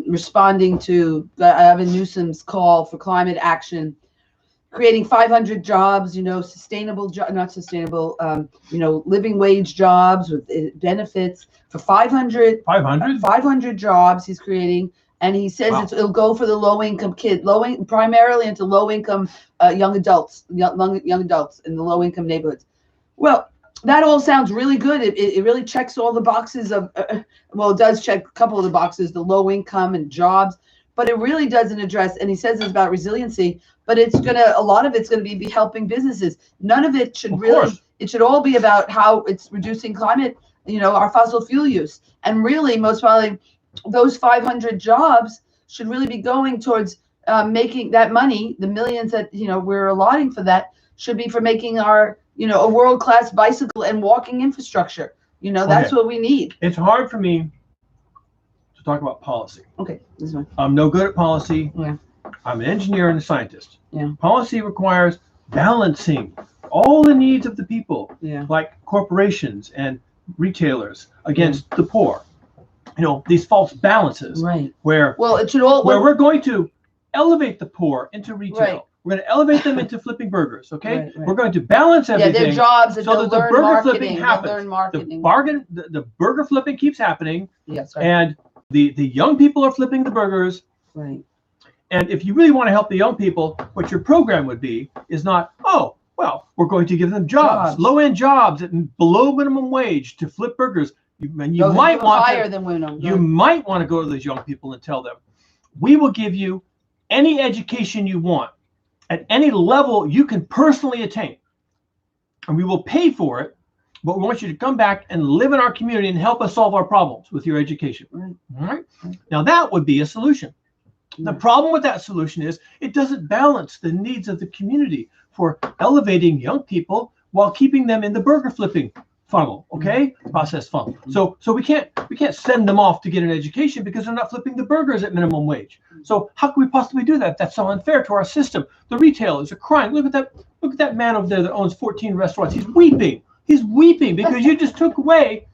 responding to Gavin Newsom's call for climate action, creating 500 jobs, sustainable, not sustainable, living wage jobs with benefits for 500 jobs he's creating. And he says it'll go for the low-income kid, primarily into low-income young adults in the low-income neighborhoods. Well, that all sounds really good. It really checks all the boxes of, well, it does check a couple of the boxes, the low income and jobs, but it really doesn't address, and he says it's about resiliency, but a lot of it's going to be helping businesses. None of it should it should all be about how it's reducing climate, our fossil fuel use. And really, most probably, those 500 jobs should really be going towards making that money, the millions that, we're allotting for that, should be for making our, a world-class bicycle and walking infrastructure. That's what we need. It's hard for me to talk about policy. Okay, this one. I'm no good at policy. Yeah. I'm an engineer and a scientist. Yeah. Policy requires balancing all the needs of the people, like corporations and retailers, against the poor. These false balances. Right. Where we're going to elevate the poor into retail. Right. We're going to elevate them into flipping burgers, okay? Right. We're going to balance everything. Yeah, their jobs so that the burger flipping happens. Learn marketing. The burger flipping keeps happening. Yes, right. And the young people are flipping the burgers. Right. And if you really want to help the young people, what your program would be is not, we're going to give them jobs. Low-end jobs at below minimum wage to flip burgers. You might want higher than minimum. You might want to go to those young people and tell them, we will give you any education you want at any level you can personally attain, and we will pay for it, but we want you to come back and live in our community and help us solve our problems with your education. Right. All right? Now that would be a solution. The problem with that solution is it doesn't balance the needs of the community for elevating young people while keeping them in the burger flipping funnel, process funnel. So we can't send them off to get an education because they're not flipping the burgers at minimum wage. So how can we possibly do that? That's so unfair to our system. The retailers are crying. Look at that man over there that owns 14 restaurants. He's weeping. He's weeping because you just took away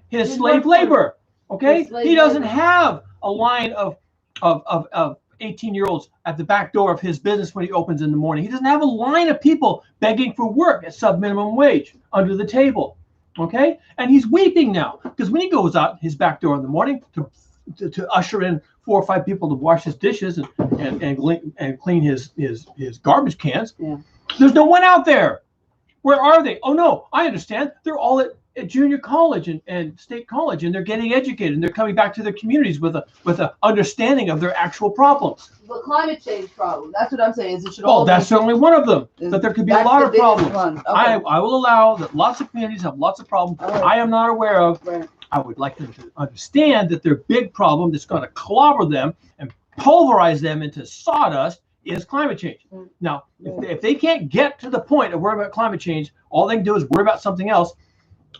his slave labor. Okay, he doesn't have a line of 18-year-olds at the back door of his business when he opens in the morning. He doesn't have a line of people begging for work at sub-minimum wage under the table. Okay, and he's weeping now because when he goes out his back door in the morning to usher in 4 or 5 people to wash his dishes and clean his garbage cans, there's no one out there. Where are they? Oh no, I understand. They're all at junior college and state college, and they're getting educated, and they're coming back to their communities with a understanding of their actual problems. The climate change problem. That's what I'm saying. Is it should that's certainly one of them. But there could be a lot of problems. Okay. I will allow that lots of communities have lots of problems I am not aware of. Right. I would like them to understand that their big problem that's going to clobber them and pulverize them into sawdust is climate change. Now, if they can't get to the point of worrying about climate change, all they can do is worry about something else.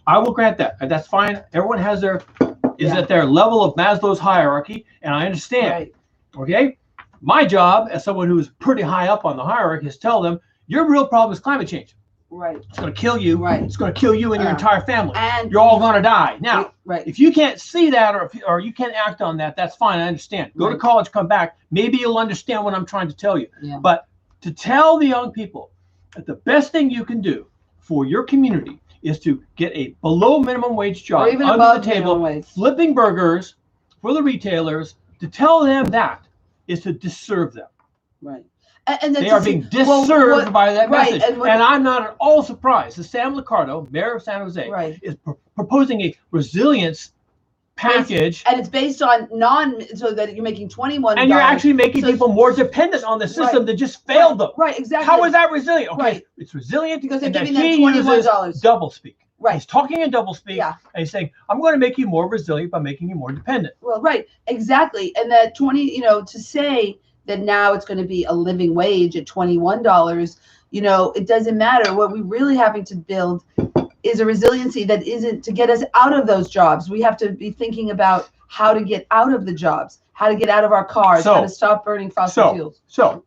I will grant that. That's fine. Everyone has at their level of Maslow's hierarchy, and I understand. Right. Okay? My job as someone who's pretty high up on the hierarchy is tell them your real problem is climate change. Right. It's going to kill you. Right. It's going to kill you and your entire family. And you're all going to die. Now, right. If you can't see that or you can't act on that, that's fine. I understand. Go to college, come back. Maybe you'll understand what I'm trying to tell you. Yeah. But to tell the young people that the best thing you can do for your community is to get a below minimum wage job or even under above the table, wage. Flipping burgers for the retailers, to tell them that is to disserve them. Right. And they are being disserved by that message. And I'm not at all surprised that Sam Liccardo, mayor of San Jose, is proposing a resilience package. And it's based on so that you're making $21. And you're actually making people more dependent on the system that just failed them. Right, exactly. How is that resilient? Okay, it's resilient because they're giving them $21. Double speak. Right. He's talking in double speak. Yeah. And he's saying, I'm going to make you more resilient by making you more dependent. Well, right, exactly. And that to say that now it's going to be a living wage at $21, it doesn't matter. What we really having to build is a resiliency that isn't to get us out of those jobs. We have to be thinking about how to get out of the jobs, how to get out of our cars, how to stop burning fossil fuels. So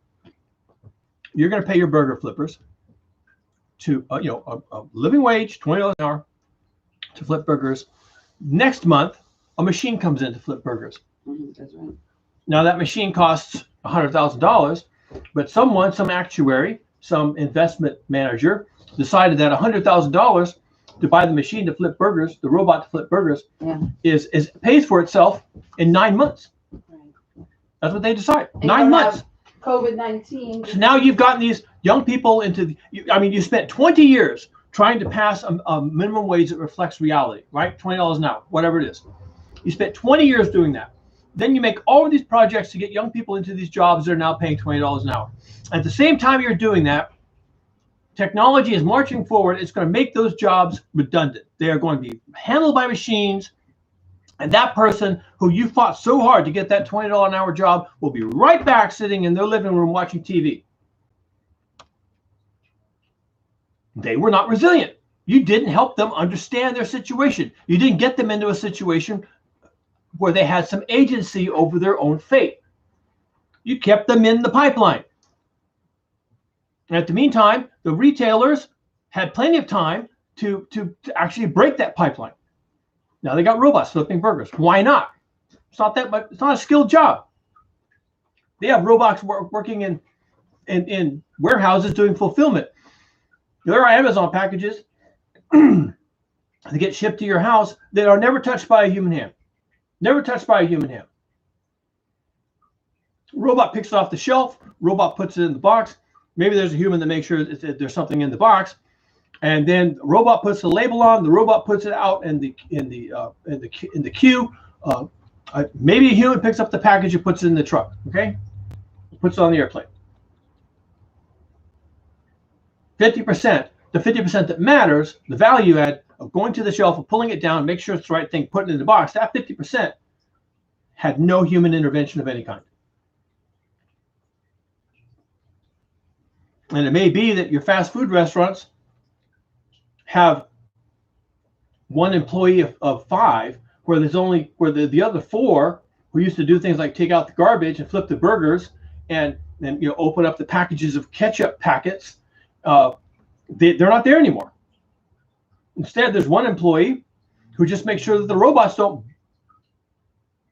you're going to pay your burger flippers to a living wage, $20 an hour to flip burgers. Next month, a machine comes in to flip burgers. That's right. Now that machine costs $100,000, but some actuary some investment manager decided that $100,000 to buy the machine to flip burgers, the robot to flip burgers, is pays for itself in 9 months. That's what they decide. 9 months. COVID-19. So now you've gotten these young people into. You spent 20 years trying to pass a minimum wage that reflects reality, right? $20 an hour, whatever it is. You spent 20 years doing that. Then you make all of these projects to get young people into these jobs that are now paying $20 an hour. At the same time you're doing that, technology is marching forward. It's going to make those jobs redundant. They are going to be handled by machines. And that person who you fought so hard to get that $20 an hour job will be right back sitting in their living room watching TV. They were not resilient. You didn't help them understand their situation. You didn't get them into a situation where they had some agency over their own fate. You kept them in the pipeline. And at the meantime, the retailers had plenty of time to actually break that pipeline. Now they got robots flipping burgers. Why not? It's not that much. It's not a skilled job. They have robots working in warehouses doing fulfillment. There are Amazon packages that get shipped to your house that are never touched by a human hand. Never touched by a human hand. Robot picks it off the shelf. Robot puts it in the box. Maybe there's a human that makes sure that there's something in the box. And then the robot puts the label on. The robot puts it out in the queue. Maybe a human picks up the package and puts it in the truck. Okay, puts it on the airplane. 50%. The 50% that matters, the value add of going to the shelf, of pulling it down, make sure it's the right thing, putting it in the box. That 50% had no human intervention of any kind. And it may be that your fast food restaurants have one employee of 5, where the other 4 who used to do things like take out the garbage and flip the burgers and open up the packages of ketchup packets. They're not there anymore. Instead, there's one employee who just makes sure that the robots don't,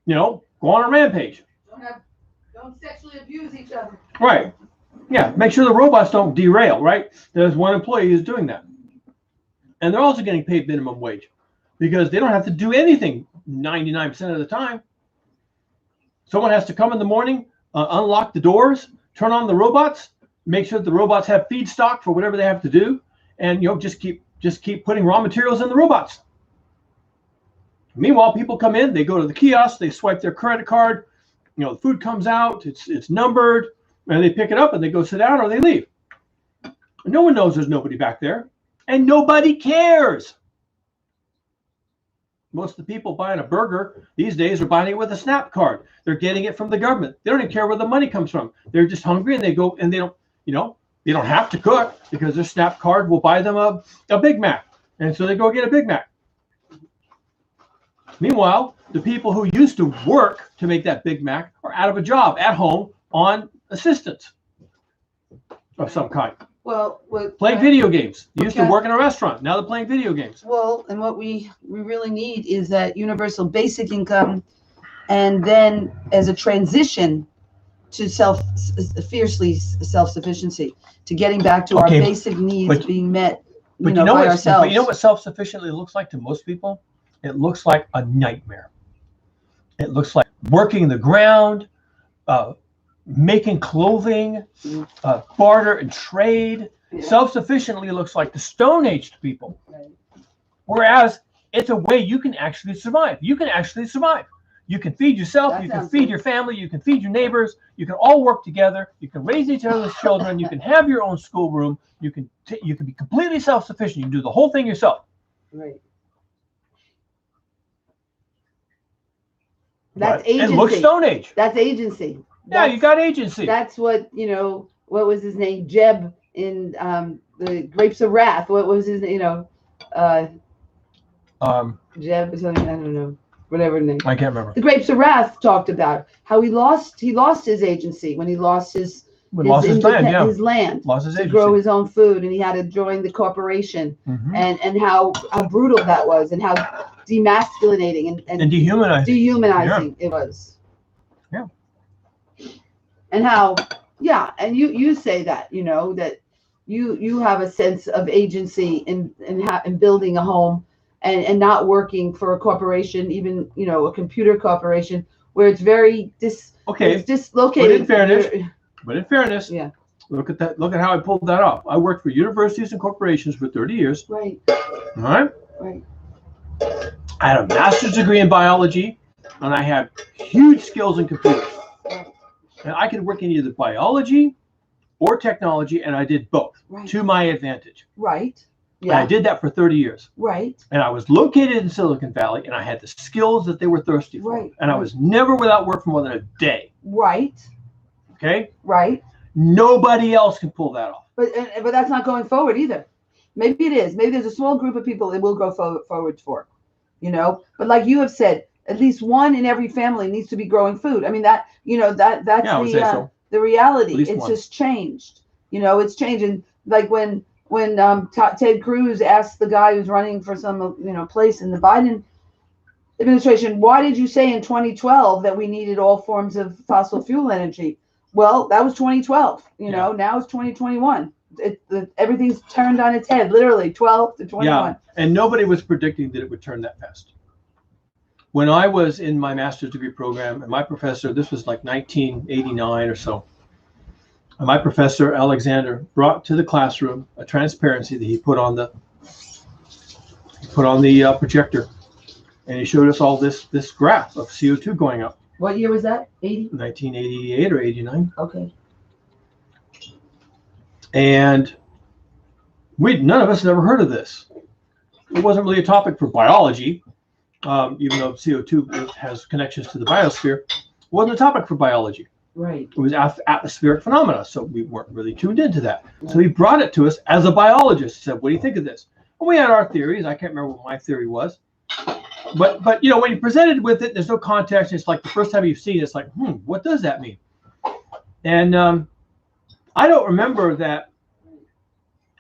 go on a rampage. Don't sexually abuse each other. Right. Yeah. Make sure the robots don't derail. Right. There's one employee who's doing that. And they're also getting paid minimum wage because they don't have to do anything 99% of the time. Someone has to come in the morning, unlock the doors, turn on the robots, make sure that the robots have feedstock for whatever they have to do, and just keep putting raw materials in the robots. Meanwhile, people come in, they go to the kiosk, they swipe their credit card, the food comes out, it's numbered, and they pick it up and they go sit down or they leave. No one knows there's nobody back there. And nobody cares. Most of the people buying a burger these days are buying it with a SNAP card. They're getting it from the government. They don't even care where the money comes from. They're just hungry and they go and they don't have to cook because their SNAP card will buy them a Big Mac. And so they go get a Big Mac. Meanwhile, the people who used to work to make that Big Mac are out of a job at home on assistance of some kind. Well, playing video games. You used to work in a restaurant. Now they're playing video games. Well, and what we really need is that universal basic income, and then as a transition to fiercely self-sufficiency, to getting back to our basic needs being met, by ourselves. But you know what self-sufficiently looks like to most people? It looks like a nightmare. It looks like working the ground, making clothing, barter and trade. Self-sufficiently looks like the Stone Age to people. Whereas it's a way you can actually survive. You can actually survive. You can feed yourself, you can feed your family, you can feed your neighbors, you can all work together, you can raise each other's children, you can have your own schoolroom, you can be completely self-sufficient, you can do the whole thing yourself. Right. That's agency. And look Stone Age. That's agency. Yeah, you got agency. That's what, what was his name? Jeb in the Grapes of Wrath. What was his, Jeb or something, I don't know. Whatever his name. I can't remember. The Grapes of Wrath talked about how he lost his agency when he lost his land, his land lost his to agency. Grow his own food, and he had to join the corporation, and how brutal that was, and how demasculinating and dehumanizing it was. Yeah. And how, and you say that, that you have a sense of agency in building a home and not working for a corporation, even, you know, a computer corporation where it's very it's dislocated. But in fairness, yeah. Look at that. Look at how I pulled that off. I worked for universities and corporations for 30 years. Right. All right. Right. I had a master's degree in biology, and I had huge skills in computers. And I could work in either biology or technology, and I did both to my advantage. Right. Yeah. And I did that for 30 years. Right. And I was located in Silicon Valley, and I had the skills that they were thirsty for. Right. And I was never without work for more than a day. Right. Okay. Right. Nobody else can pull that off. But that's not going forward either. Maybe it is. Maybe there's a small group of people that will go forward for, you know. But like you have said, at least one in every family needs to be growing food. I mean, that, you know, that's the reality. It's just changed. You know, it's changing. Like when Ted Cruz asked the guy who's running for some, you know, place in the Biden administration, why did you say in 2012 that we needed all forms of fossil fuel energy? Well, that was 2012. You know, now it's 2021. Everything's turned on its head, literally 12 to 21. Yeah, and nobody was predicting that it would turn that fast. When I was in my master's degree program, and my professor, this was like 1989 or so, and my professor, Alexander, brought to the classroom a transparency that he put on the projector, and he showed us all this graph of CO2 going up. What year was that? 1988 or 89. Okay. And none of us had ever heard of this. It wasn't really a topic for biology, even though CO2 has connections to the biosphere. It wasn't a topic for biology. Right. It was atmospheric phenomena, so we weren't really tuned into that. Right. So he brought it to us as a biologist. He said, "What do you think of this?" And we had our theories. I can't remember what my theory was. But you know, when you presented with it, there's no context. It's like the first time you've seen it, it's like, what does that mean? And I don't remember that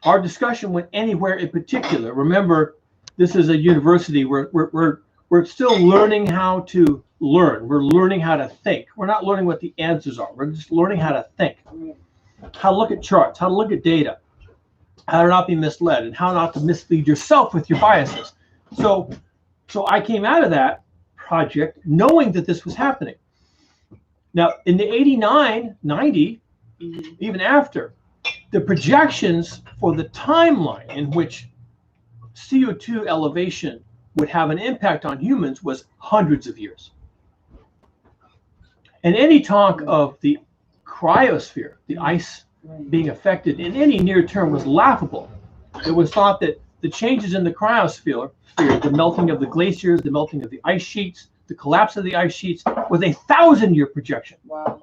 our discussion went anywhere in particular. Remember, this is a university where we're still learning how to learn. We're learning how to think. We're not learning what the answers are. We're just learning how to think, how to look at charts, how to look at data, how to not be misled, and how not to mislead yourself with your biases. So I came out of that project knowing that this was happening. Now, in the 89, 90, even after, the projections for the timeline in which CO2 elevation would have an impact on humans was hundreds of years. And any talk of the cryosphere, the ice being affected in any near term, was laughable. It was thought that the changes in the cryosphere, the melting of the glaciers, the melting of the ice sheets, the collapse of the ice sheets, was a 1,000-year projection. Wow.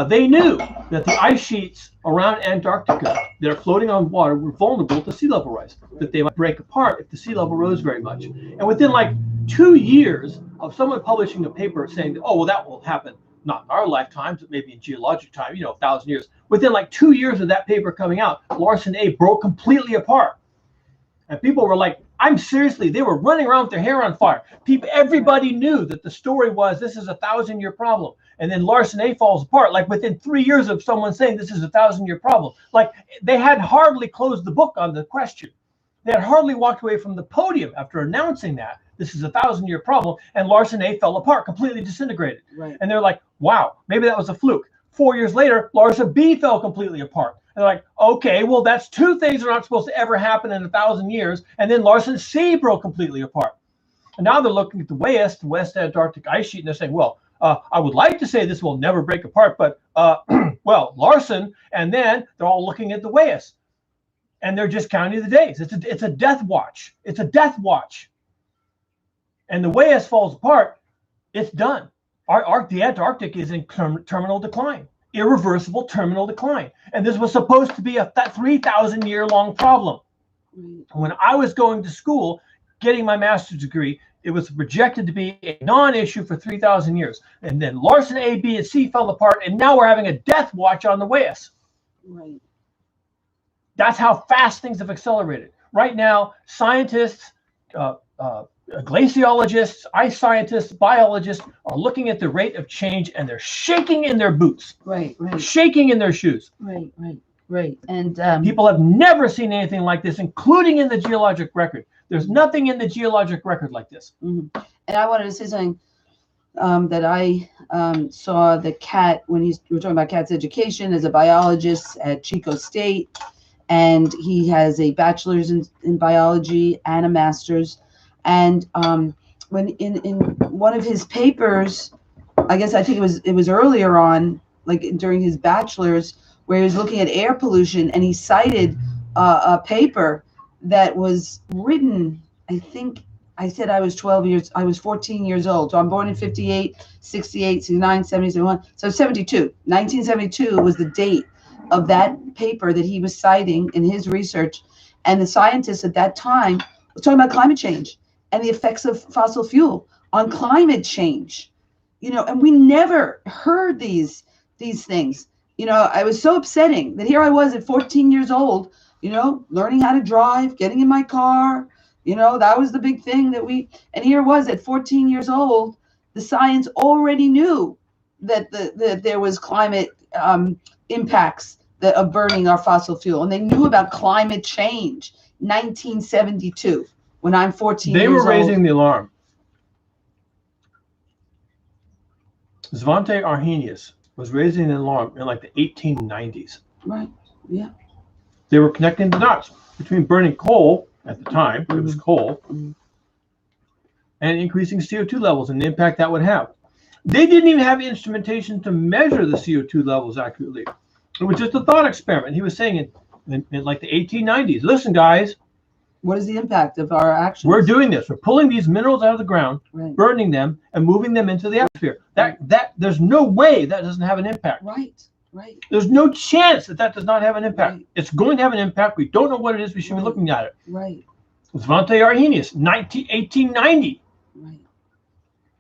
They knew that the ice sheets around Antarctica that are floating on water were vulnerable to sea level rise, that they might break apart if the sea level rose very much. And within like 2 years of someone publishing a paper saying, oh, well, that will happen, not in our lifetimes, but maybe in geologic time, 1,000 years. Within like 2 years of that paper coming out, Larsen A broke completely apart. And people were like, they were running around with their hair on fire. Everybody knew that the story was, this is a 1,000-year problem. And then Larsen A falls apart, like within 3 years of someone saying this is a 1,000-year problem. Like they had hardly closed the book on the question. They had hardly walked away from the podium after announcing that this is a 1,000-year problem, and Larsen A fell apart, completely disintegrated. Right. And they're like, wow, maybe that was a fluke. 4 years later, Larsen B fell completely apart. And they're like, okay, well, that's two things that are not supposed to ever happen in 1,000 years. And then Larsen C broke completely apart. And now they're looking at the West Antarctic ice sheet, and they're saying, well, I would like to say this will never break apart, but, well, Larsen, and then they're all looking at the WAIS. And they're just counting the days. It's a death watch. It's a death watch. And the WAIS falls apart, it's done. The Antarctic is in terminal decline, irreversible terminal decline. And this was supposed to be a 3,000-year-long problem. When I was going to school, getting my master's degree, it was projected to be a non-issue for 3,000 years. And then Larsen A, B, and C fell apart, and now we're having a death watch on the WAIS. Right. That's how fast things have accelerated. Right now, scientists, glaciologists, ice scientists, biologists are looking at the rate of change, and they're shaking in their boots. Right. Shaking in their shoes. Right. Right. And people have never seen anything like this, including in the geologic record. There's nothing in the geologic record like this. and I wanted to say something that I saw the Cat, when we were talking about Cat's education as a biologist at Chico State, and he has a bachelor's in biology and a master's. And when in one of his papers, I think it was earlier on, like during his bachelor's, where he was looking at air pollution, and he cited a paper that was written, I think, I said I was 14 years old. So I'm born in 58, 68, 69, 70, 71. So 72. 1972 was the date of that paper that he was citing in his research. And the scientists at that time were talking about climate change and the effects of fossil fuel on climate change. And we never heard these things. I was so upsetting that here I was at 14 years old, learning how to drive, getting in my car. That was the big thing and here was at 14 years old, the science already knew that there was climate impacts of burning our fossil fuel. And they knew about climate change, 1972, when I'm 14 years old. They were raising the alarm. Svante Arrhenius was raising the alarm in like the 1890s. Right, yeah. They were connecting the dots between burning coal at the time, it was coal, and increasing CO2 levels and the impact that would have. They didn't even have instrumentation to measure the CO2 levels accurately. It was just a thought experiment. He was saying in like the 1890s, listen, guys. What is the impact of our actions? We're doing this. We're pulling these minerals out of the ground, right, burning them, and moving them into the atmosphere. That there's no way that doesn't have an impact. Right. Right. There's no chance that does not have an impact. Right. It's going to have an impact. We don't know what it is. We should be looking at it. Right. Svante Arrhenius, 1890. Right.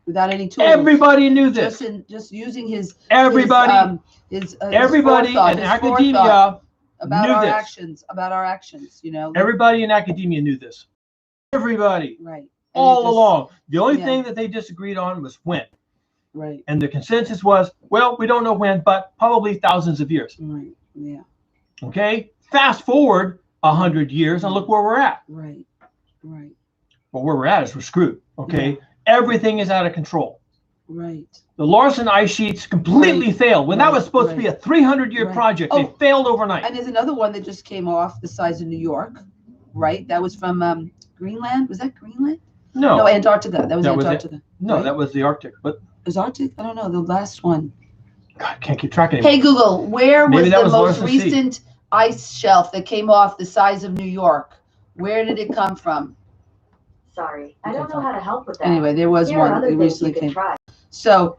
Without any tools. Everybody knew this. Just using his everybody his everybody in academia about knew our this. actions. About our actions. Everybody in academia knew this. Everybody. Right. All along. The only thing that they disagreed on was when. Right. And the consensus was, well, we don't know when, but probably thousands of years. Right. Yeah. Okay. Fast forward 100 years and look where we're at. Right. Right. But where we're at is we're screwed. Okay. Yeah. Everything is out of control. Right. The Larsen ice sheets completely failed. When that was supposed to be a 300-year project, they failed overnight. And there's another one that just came off the size of New York. Right. That was from Greenland. Was that Greenland? No, Antarctica. That was Antarctica. No, that was the Arctic. But is Arctic? I don't know. The last one. God, I can't keep track anymore. Hey, Google, where was the most recent ice shelf that came off the size of New York? Where did it come from? Sorry, I don't know how to help with that. Anyway, there was one that recently came. So,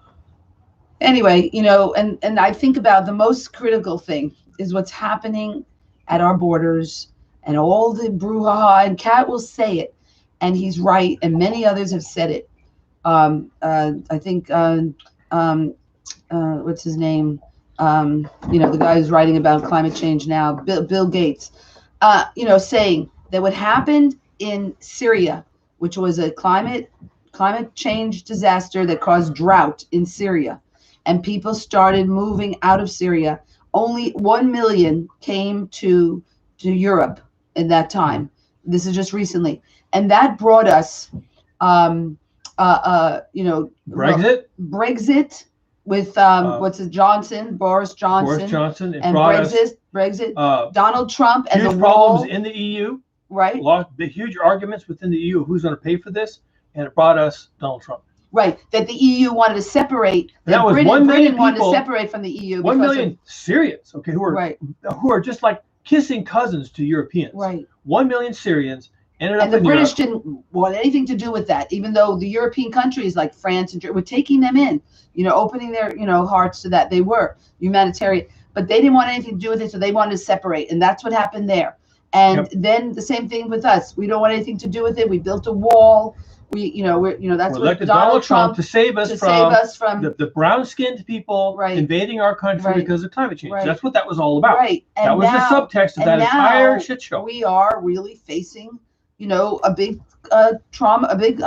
anyway, and I think about the most critical thing is what's happening at our borders and all the brouhaha, and Cat will say it, and he's right, and many others have said it. I think what's his name? The guy who's writing about climate change now, Bill Gates. Saying that what happened in Syria, which was a climate change disaster that caused drought in Syria, and people started moving out of Syria. Only 1 million came to Europe in that time. This is just recently, and that brought us. Brexit with what's it, Boris Johnson, and Brexit, Donald Trump, and the problems in the EU, right? The huge arguments within the EU, who's going to pay for this, and it brought us Donald Trump. Right, that the EU wanted to separate. That was Britain, 1 million Britain wanted people, to separate from the EU. 1 million Syrians, okay, who are just like kissing cousins to Europeans. Right. 1 million Syrians. And the British didn't want anything to do with that, even though the European countries like France and Germany were taking them in, opening their, hearts to that. They were humanitarian, but they didn't want anything to do with it, so they wanted to separate, and that's what happened there. And then the same thing with us. We don't want anything to do with it. We built a wall. That's what elected Donald Trump to save us from the brown-skinned people invading our country because of climate change. That's what that was all about. Right. And that was the subtext of that entire shit show. We are really facing a big trauma, a big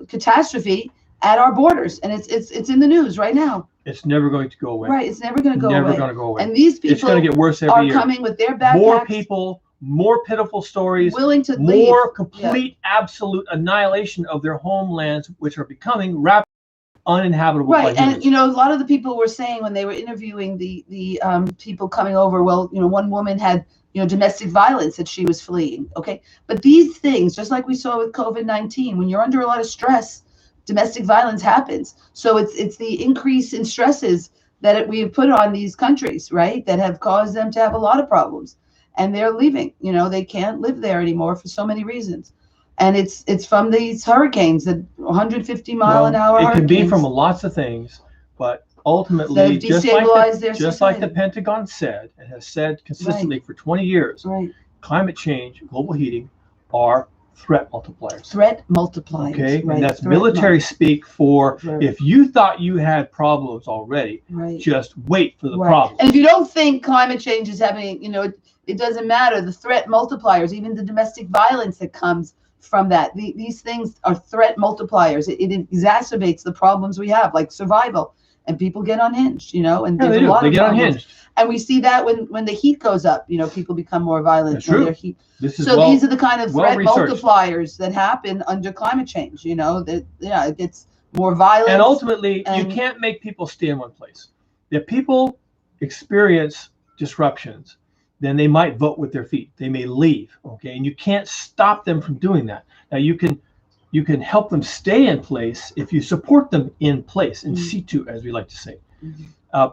catastrophe at our borders, and it's in the news right now. it's never going to go away. Right. It's never going to go Never away. going to go away. And these It's going people to get worse every are year. coming with their backpacks. More people, more pitiful stories, willing to leave. more complete, absolute annihilation of their homelands, which are becoming rapidly uninhabitable. Right. by humans. And, a lot of the people were saying when they were interviewing the people coming over, well, one woman had, domestic violence that she was fleeing. Okay. But these things, just like we saw with COVID-19, when you're under a lot of stress, domestic violence happens. So it's the increase in stresses that we have put on these countries, right, that have caused them to have a lot of problems. And they're leaving. They can't live there anymore for so many reasons. And it's from these hurricanes, the 150-mile-an-hour It hurricanes. can be from lots of things, but ultimately, that have destabilized their just like the society. Pentagon said and has said consistently for 20 years, Right. climate change, global heating are threat multipliers. Threat multipliers. Okay, Right. and that's Threat military speak for Right. if you thought you had problems already, Right. just wait for the Right. problem. And if you don't think climate change is having, it doesn't matter. The threat multipliers, even the domestic violence that comes from that, these things are threat multipliers. It exacerbates the problems we have, like survival, and people get unhinged. And Yeah, there's they a do. lot They of get problems. unhinged. And we see that when the heat goes up, people become more violent. That's when true. their heat. This is So these are the kind of well threat researched. multipliers that happen under climate change. That it gets more violent. And ultimately, you and- can't make people stay in one place. If people experience disruptions, then they might vote with their feet. They may leave. Okay, and you can't stop them from doing that. Now you can help them stay in place if you support them in place, in situ, as we like to say. Mhm.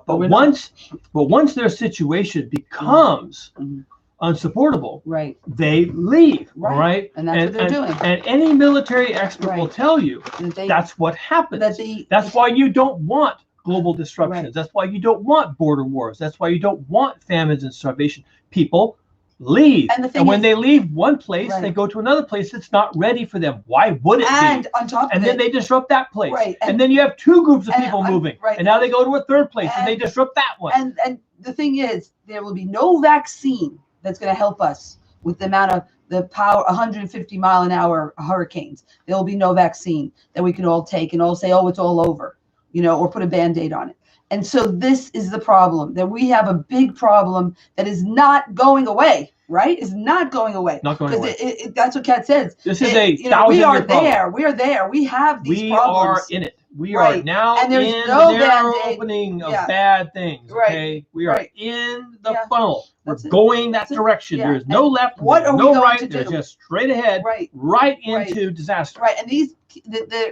But we're not. once their situation becomes Mhm. unsupportable, Right. they leave. Right. All right, And that's what they're doing. And any military expert will Right. tell you That they- that's what happens. that That's why you don't want global disruptions. Right. That's why you don't want border wars. That's why you don't want famines and starvation. People leave. And the thing when is- they leave one place, Right. they go to another place that's not ready for them. Why would it And be? on top of And it, then they disrupt that place. Right. And then you have two groups of and people I'm- moving. right. And now they go to a third place and they And- disrupt that one. and the thing is, there will be no vaccine that's going to help us with the amount of the power 150-mile-an-hour hurricanes. There will be no vaccine that we can all take and all say, oh, it's all over, or put a Band-Aid on it. And so this is the problem, that we have a big problem that is not going away, right? Is not going away. Not going away. Because that's what Kat says. This is We are 1,000-year problem. there. We are there. We have these We problems. are in it. We Right. are now And there's in no the narrow Band-Aid. opening of Yeah. bad things. Right. Okay, we are Right. in the Yeah. funnel. We're That's it. going that That's it. direction. Yeah. There is no And left. what there's are we no going right. to There's do? just straight ahead, Right. right Right. into disaster. Right, and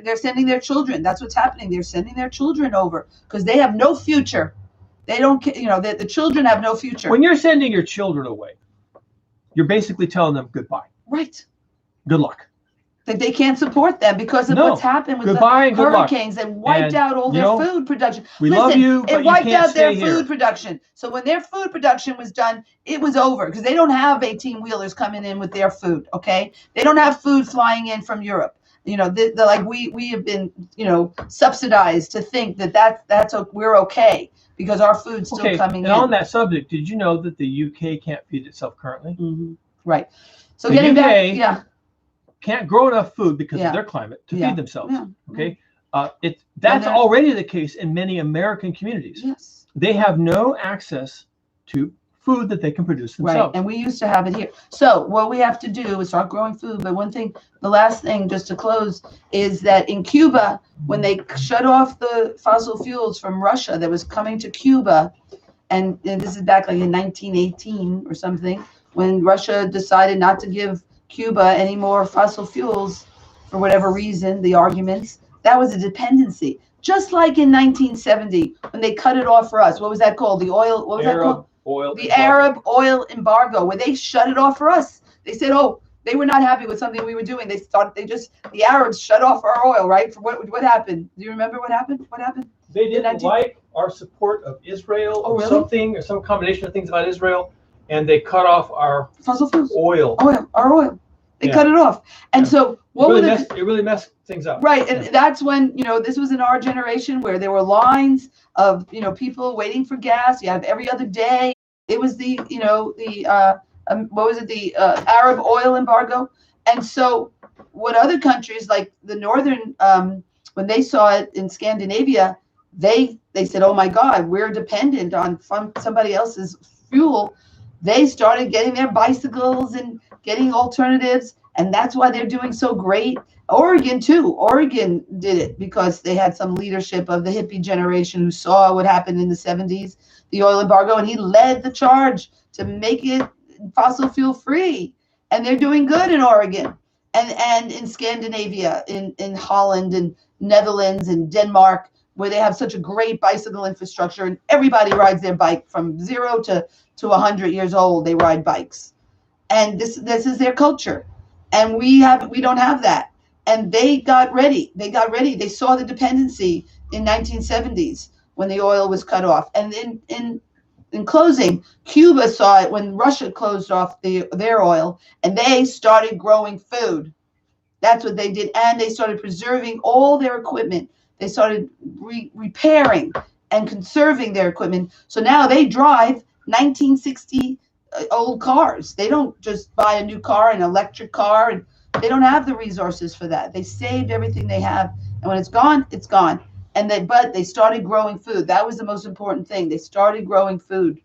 they're sending their children. That's what's happening. They're sending their children over because they have no future. They don't, the children have no future. When you're sending your children away, you're basically telling them goodbye. Right, Good luck. that they can't support them because of No. what's happened with Goodbye the and good luck. hurricanes that wiped And, out all you their know, food production. We Listen, love you, but it you wiped can't out their stay here. food production. So when their food production was done, it was over because they don't have 18-wheelers coming in with their food. Okay, they don't have food flying in from Europe. They're like we have been subsidized to think that's we're okay because our food's still coming and in. on that subject, did you know that the UK can't feed itself currently? Mhm. Right. So The getting UK back, yeah, Can't grow enough food because Yeah. of their climate to Yeah. feed themselves. Yeah. Okay, that's they're- already the case in many American communities. yes, They have no access to food that they can produce right. themselves. And we used to have it here. So what we have to do is start growing food. But one thing, the last thing, just to close, is that in Cuba, when they shut off the fossil fuels from Russia that was coming to Cuba, and this is back like in 1918 or something, when Russia decided not to give Cuba any more fossil fuels for whatever reason, the arguments, that was a dependency. Just like in 1970, when they cut it off for us. What was that called? The oil, what was that called? Oil. The Arab oil embargo, where they shut it off for us. They said, oh, they were not happy with something we were doing. The Arabs shut off our oil, right? For what happened? Do you remember what happened? What happened? They didn't 19 like our support of Israel Oh, or really? something, or some combination of things about Israel, and they cut off our Fossil fuels. oil. Our oil. They Yeah. cut it off. And Yeah. so what were the It really messed things up. right, and that's when this was in our generation where there were lines of people waiting for gas. You have every other day. It was the what was it, the Arab oil embargo. And so what other countries like the northern when they saw it in Scandinavia, they said, oh my God, we're dependent on somebody else's fuel. They started getting their bicycles and getting alternatives, and that's why they're doing so great. Oregon too. Oregon did it because they had some leadership of the hippie generation who saw what happened in the 70s, the oil embargo, and he led the charge to make it fossil fuel free. And they're doing good in Oregon and in Scandinavia, in Holland and Netherlands and Denmark, where they have such a great bicycle infrastructure, and everybody rides their bike from 0 to 100 years old. They ride bikes, and this is their culture, and we don't have that. And they got ready. They saw the dependency in 1970s when the oil was cut off, and in closing, Cuba saw it when Russia closed off their oil, and they started growing food. That's what they did. And they started preserving all their equipment. They started repairing and conserving their equipment. So now they drive 1960 old cars. They don't just buy a new car, an electric car, and they don't have the resources for that. They saved everything they have. And when it's gone, it's gone. But they started growing food. That was the most important thing. They started growing food.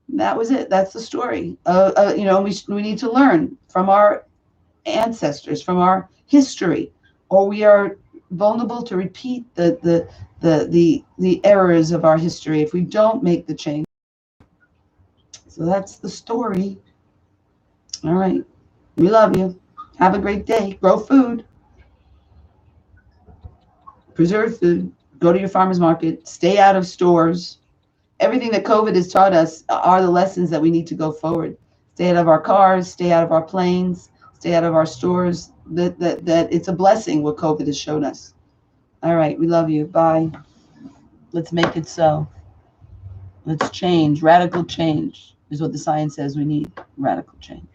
That was it. That's the story. We need to learn from our ancestors, from our history, or we are vulnerable to repeat the errors of our history if we don't make the change. So that's the story. All right. We love you. Have a great day. Grow food. Preserve food. Go to your farmer's market. Stay out of stores. Everything that COVID has taught us are the lessons that we need to go forward. Stay out of our cars. Stay out of our planes. Stay out of our stores. That it's a blessing what COVID has shown us. All right. We love you. Bye. Let's make it so. Let's change. Radical change is what the science says we need. Radical change.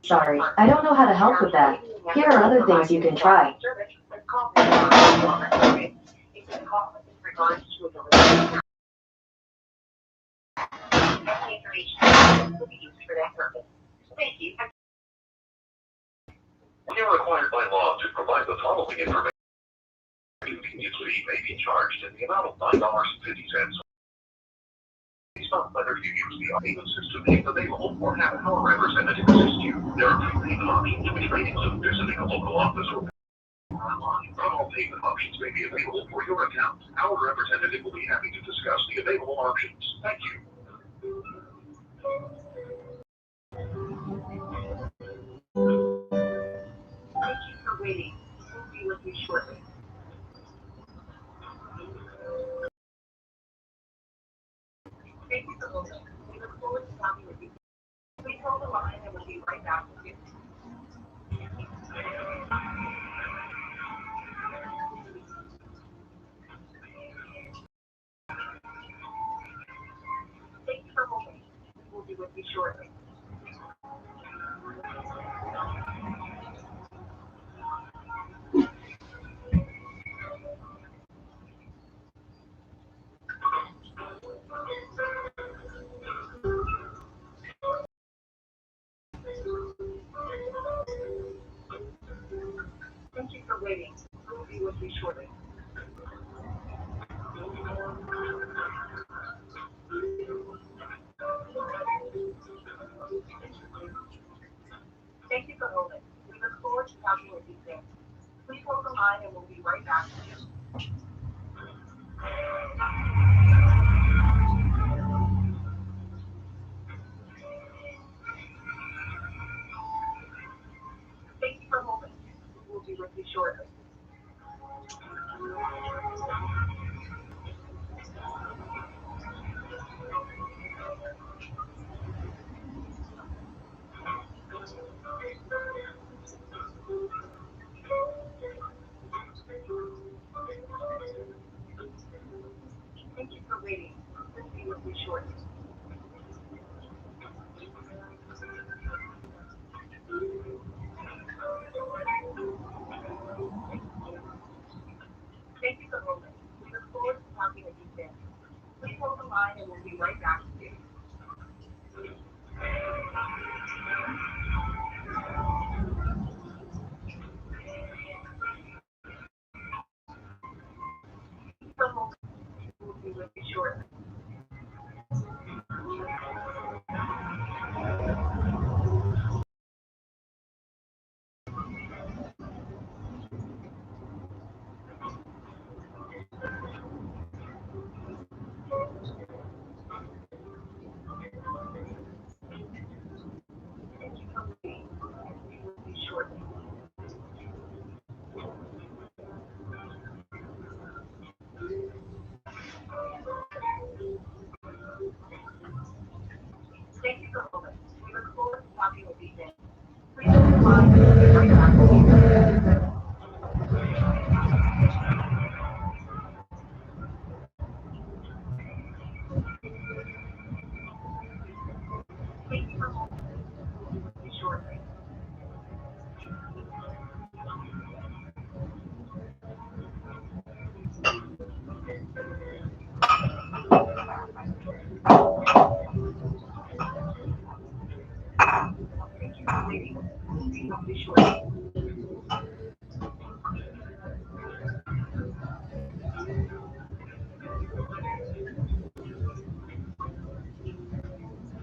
Sorry, I don't know how to help with that. Here are other things you can try. We are required by law to provide the following information. Convenience fee may be charged in the amount of $9.50. Based on whether you use the payment system made available or have our representative assist you. There are two payment options, which may include visiting a local office or online. Not all payment options may be available for your account. Our representative will be happy to discuss the available options. Thank you. Thank you for waiting. We'll be with you shortly. Thank you for holding. We look forward to talking with you. Please hold the line and we'll be right back with you. Thank you for holding. We'll be with you shortly. Thank you for waiting. We'll be with you shortly. Thank you for holding. We look forward to talking with you soon. Please hold the line and we'll be right back with you. Thank you for holding. We'll be with you shortly. Thank you for waiting. We'll be with you shortly. Thank you for holding. We look forward to talking with you soon. Please hold the line and we'll be right back with you. For holding. We'll be with you shortly. Thank you for waiting. We'll be with you shortly. Thank you for holding. We look forward to talking with you soon. Please hold the line and we'll be right back with you. Thank you for holding. We'll be with you shortly. Thank you for waiting. We'll be with you shortly.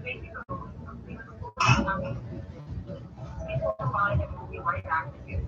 Thank you for holding. We look forward to talking with you. Please hold the line and we'll be right back with you.